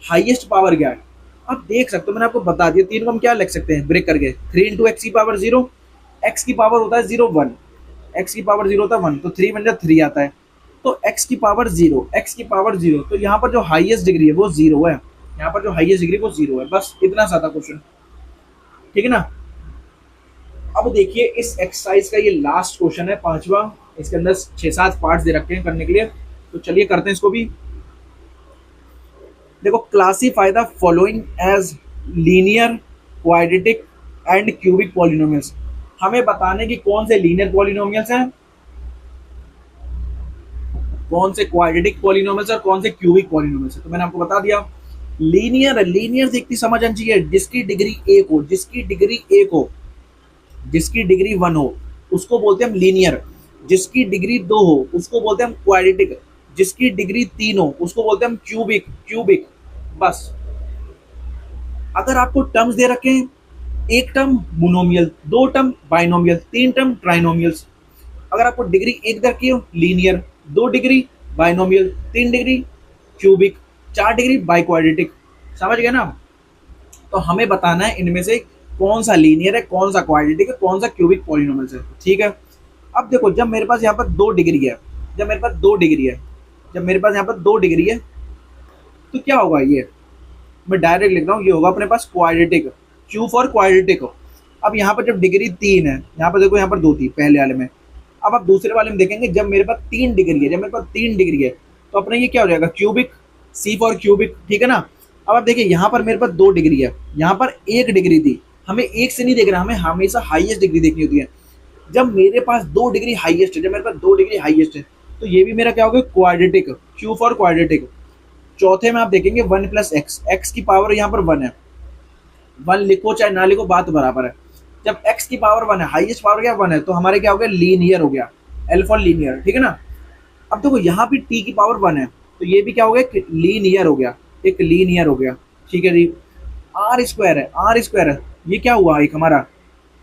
हाईएस्ट पावर क्या है, आप देख सकते हो मैंने आपको बता दिया। 3 को हम क्या लिख सकते हैं ब्रेक करके, 3 × x की पावर 0, x की पावर होता है 0 1, x की पावर 0 होता है 1, तो 3 बन जाए 3 आता है। तो x की पावर 0, x की पावर 0, तो यहाँ पर जो हाईएस्ट डिग्री है वो 0 है, यहाँ पर जो हाईएस्ट डिग्री वो 0 है। बस इतना सा था क्वेश्चन, ठीक है ना। अब देखिए इस एक्सरसाइज का ये लास्ट क्वेश्चन है, 5वां। इसके अंदर 6-7 पार्ट्स दे रखे हैं करने के लिए, तो चलिए करते हैं इसको भी। देखो classify the following as linear, quadratic and cubic polynomials. हमें बताने की कौन से लीनियर पॉलिनोमियल्स हैं, कौन से क्वाड्रेटिक पॉलिनोमियल्स और कौन से क्यूबिक पॉलिनोमियल्स हैं। तो मैंने आपको बता दिया लीनियर, लीनियर से इतनी समझ आनी चाहिए, जिसकी डिग्री 1 हो, जिसकी डिग्री 1 हो, जिसकी डिग्री 1 हो उसको बोलते हैं हम लीनियर, जिसकी डिग्री 2 हो उसको बोलते हैं हम क्वाड्रेटिक, जिसकी डिग्री 3 हो उसको बोलते हैं हम क्यूबिक, क्यूबिक। बस अगर आपको टर्म्स दे रखे हैं, एक term monomial, 2 term binomial, 3 term trinomials. अगर आपको डिग्री 1 दे रखी हो linear, 2 degree binomial, 3 degree cubic, 4 degree biquadratic. समझ गए ना। तो हमें बताना है इनमें से कौन सा लीनियर है, कौन सा क्वाड्रेटिक है, कौन सा क्यूबिक पॉलिनोमियल्स है, ठीक है। अब देखो जब मेरे पास यहाँ पर 2 डिग्री है, जब मेरे पास 2 डिग्री है, जब मेरे पास यहाँ पर 2 डिग्री है, तो क्या होगा, ये मैं डायरेक्ट लिख रहा हूँ, ये होगा अपने पास क्वाड्रेटिक, क्यू फॉर क्वाड्रेटिक। अब यहाँ पर जब डिग्री 3 है, यहाँ पर देखो यहाँ पर 2 थी पहले वाले में, अब आप दूसरे वाले में देखेंगे, जब मेरे पास 3 डिग्री है, जब मेरे पास 3 डिग्री है तो अपना ये क्या हो जाएगा, क्यूबिक, सी फॉर क्यूबिक, ठीक है ना। अब आप देखिए यहाँ पर मेरे पास 2 डिग्री है, यहाँ पर 1 डिग्री थी, हमें एक से नहीं देखना, हमें हमेशा हाईएस्ट डिग्री देखनी होती है। जब मेरे पास 2 डिग्री हाईएस्ट है, जब मेरे पास 2 डिग्री हाईएस्ट है तो ये भी मेरा क्या होगा, क्वाड्रेटिक, क्यू फॉर क्वाड्रेटिक। चौथे में आप देखेंगे 1 प्लस एक्स, एक्स की पावर यहाँ पर 1 है, 1 लिखो चाहे ना लिखो बात बराबर है। जब x की पावर 1 है, हाईएस्ट पावर क्या 1 है, तो हमारे क्या हो गया, लीनियर हो गया, एल फॉर लीनियर, ठीक है ना। अब देखो यहाँ भी t की पावर 1 है तो ये भी क्या हो गया, लीनियर हो गया, एक लीनियर हो गया, ठीक है जी। आर स्क्वायर है, आर स्क्वायर है, ये क्या हुआ, एक हमारा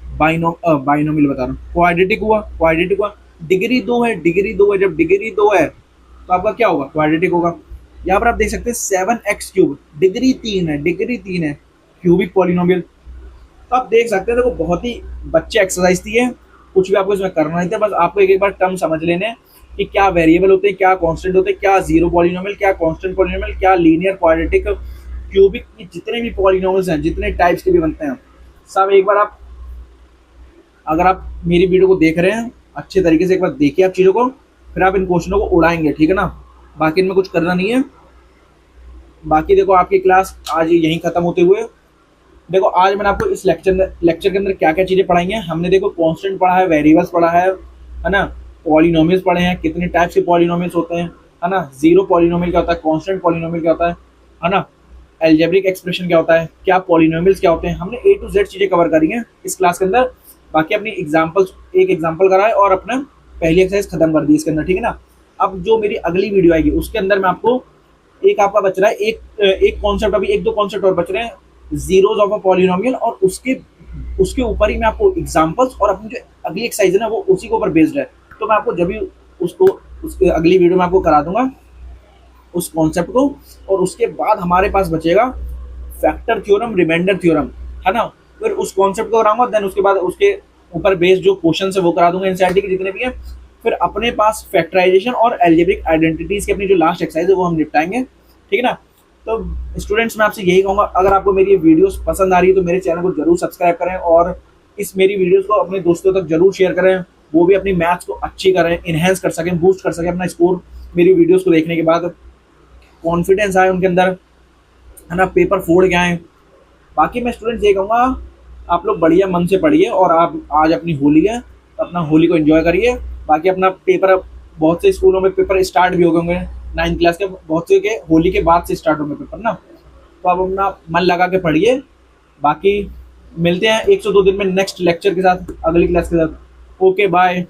बाइनोमियल बता रहा हूँ, क्वाड्रेटिक हुआ, क्वाड्रेटिक हुआ। डिग्री 2 है, डिग्री 2 है, जब डिग्री 2 है तो आपका क्या होगा, क्वाड्रेटिक होगा। यहाँ पर आप देख सकते हैं 7x क्यूब, डिग्री 3 है, डिग्री 3 है, क्यूबिक पॉलिनोमियल। तो आप देख सकते हैं, देखो बहुत ही बच्चे एक्सरसाइज थी है, कुछ भी आपको इसमें करना नहीं था, बस आपको एक एक बार टर्म समझ लेने हैं कि क्या वेरिएबल होते हैं, क्या कांस्टेंट होते हैं, क्या जीरो पॉलिनोमियल, क्या कांस्टेंट पॉलिनोमियल, क्या लीनियर, क्वाड्रेटिक, क्यूबिक, ये जितने भी पॉलिनोमियल्स हैं, जितने टाइप्स के भी बनते हैं, सब एक बार आप, अगर आप मेरी वीडियो को देख रहे हैं अच्छे तरीके से, एक बार देखिए आप चीज़ों को, फिर आप इन क्वेश्चनों को उड़ाएंगे, ठीक है ना। बाकी इनमें कुछ करना नहीं है। बाकी देखो आपकी क्लास आज यहीं खत्म होते हुए, देखो आज मैंने आपको इस लेक्चर के अंदर क्या क्या चीज़ें पढ़ाई हैं। हमने देखो कांस्टेंट पढ़ा है, वेरिएबल्स पढ़ा है ना, पॉलिनोमियल्स पढ़े हैं, कितने टाइप्स के पॉलिनोमियल्स होते हैं, है ना, जीरो पॉलिनोमियल क्या होता है, कांस्टेंट पॉलिनोमियल क्या होता है ना, एल्जेब्रिक एक्सप्रेशन क्या होता है, क्या पॉलिनोमियल्स क्या होते हैं, हमने A to Z चीज़ें कवर करी हैं इस क्लास के अंदर। बाकी अपनी एग्जाम्पल्स, एक एग्जाम्पल कराए और अपना पहली एक्सरसाइज खत्म कर दी इसके अंदर, ठीक है ना। अब जो मेरी अगली वीडियो आएगी उसके अंदर मैं आपको, एक आपका बच रहा है, एक कॉन्सेप्ट, अभी 1-2 कॉन्सेप्ट और बच रहे हैं, जीरोज ऑफ अ पॉलिनोमियल, और उसके ऊपर ही मैं आपको एग्जांपल्स और अपनी जो अगली एक्सरसाइज है ना वो उसी के ऊपर बेस्ड है। तो मैं आपको जब भी उसके अगली वीडियो में आपको करा दूंगा उस कॉन्सेप्ट को, और उसके बाद हमारे पास बचेगा फैक्टर थ्योरम, रिमाइंडर थ्योरम, है ना। फिर उस कॉन्सेप्ट को कराऊंगा, देन उसके बाद उसके ऊपर बेस्ड जो क्वेश्चन है वो करा दूंगा, एनसीईआरटी के जितने भी हैं। फिर अपने पास फैक्टराइजेशन और एल्जेब्रिक आइडेंटिटीज की अपनी जो लास्ट एक्सरसाइज है वो हम निपटाएंगे, ठीक है ना। तो स्टूडेंट्स मैं आपसे यही कहूँगा, अगर आपको मेरी ये वीडियोस पसंद आ रही है तो मेरे चैनल को जरूर सब्सक्राइब करें, और इस मेरी वीडियोस को अपने दोस्तों तक जरूर शेयर करें, वो भी अपनी मैथ्स को अच्छी करें, इन्हेंस कर सकें, बूस्ट कर सकें अपना स्कोर, मेरी वीडियोस को देखने के बाद कॉन्फिडेंस आए उनके अंदर, है ना, पेपर फोड़ के आए। बाकी मैं स्टूडेंट्स ये कहूँगा, आप लोग बढ़िया मन से पढ़िए, और आप आज अपनी होली है तो अपना होली को एंजॉय करिए। बाकी अपना पेपर, बहुत से स्कूलों में पेपर स्टार्ट भी हो गए होंगे 9th क्लास के, बहुत से के होली के बाद से स्टार्ट होंगे पेपर ना, तो आप अपना मन लगा के पढ़िए। बाकी मिलते हैं 102 दिन में नेक्स्ट लेक्चर के साथ, अगली क्लास के साथ। Okay bye.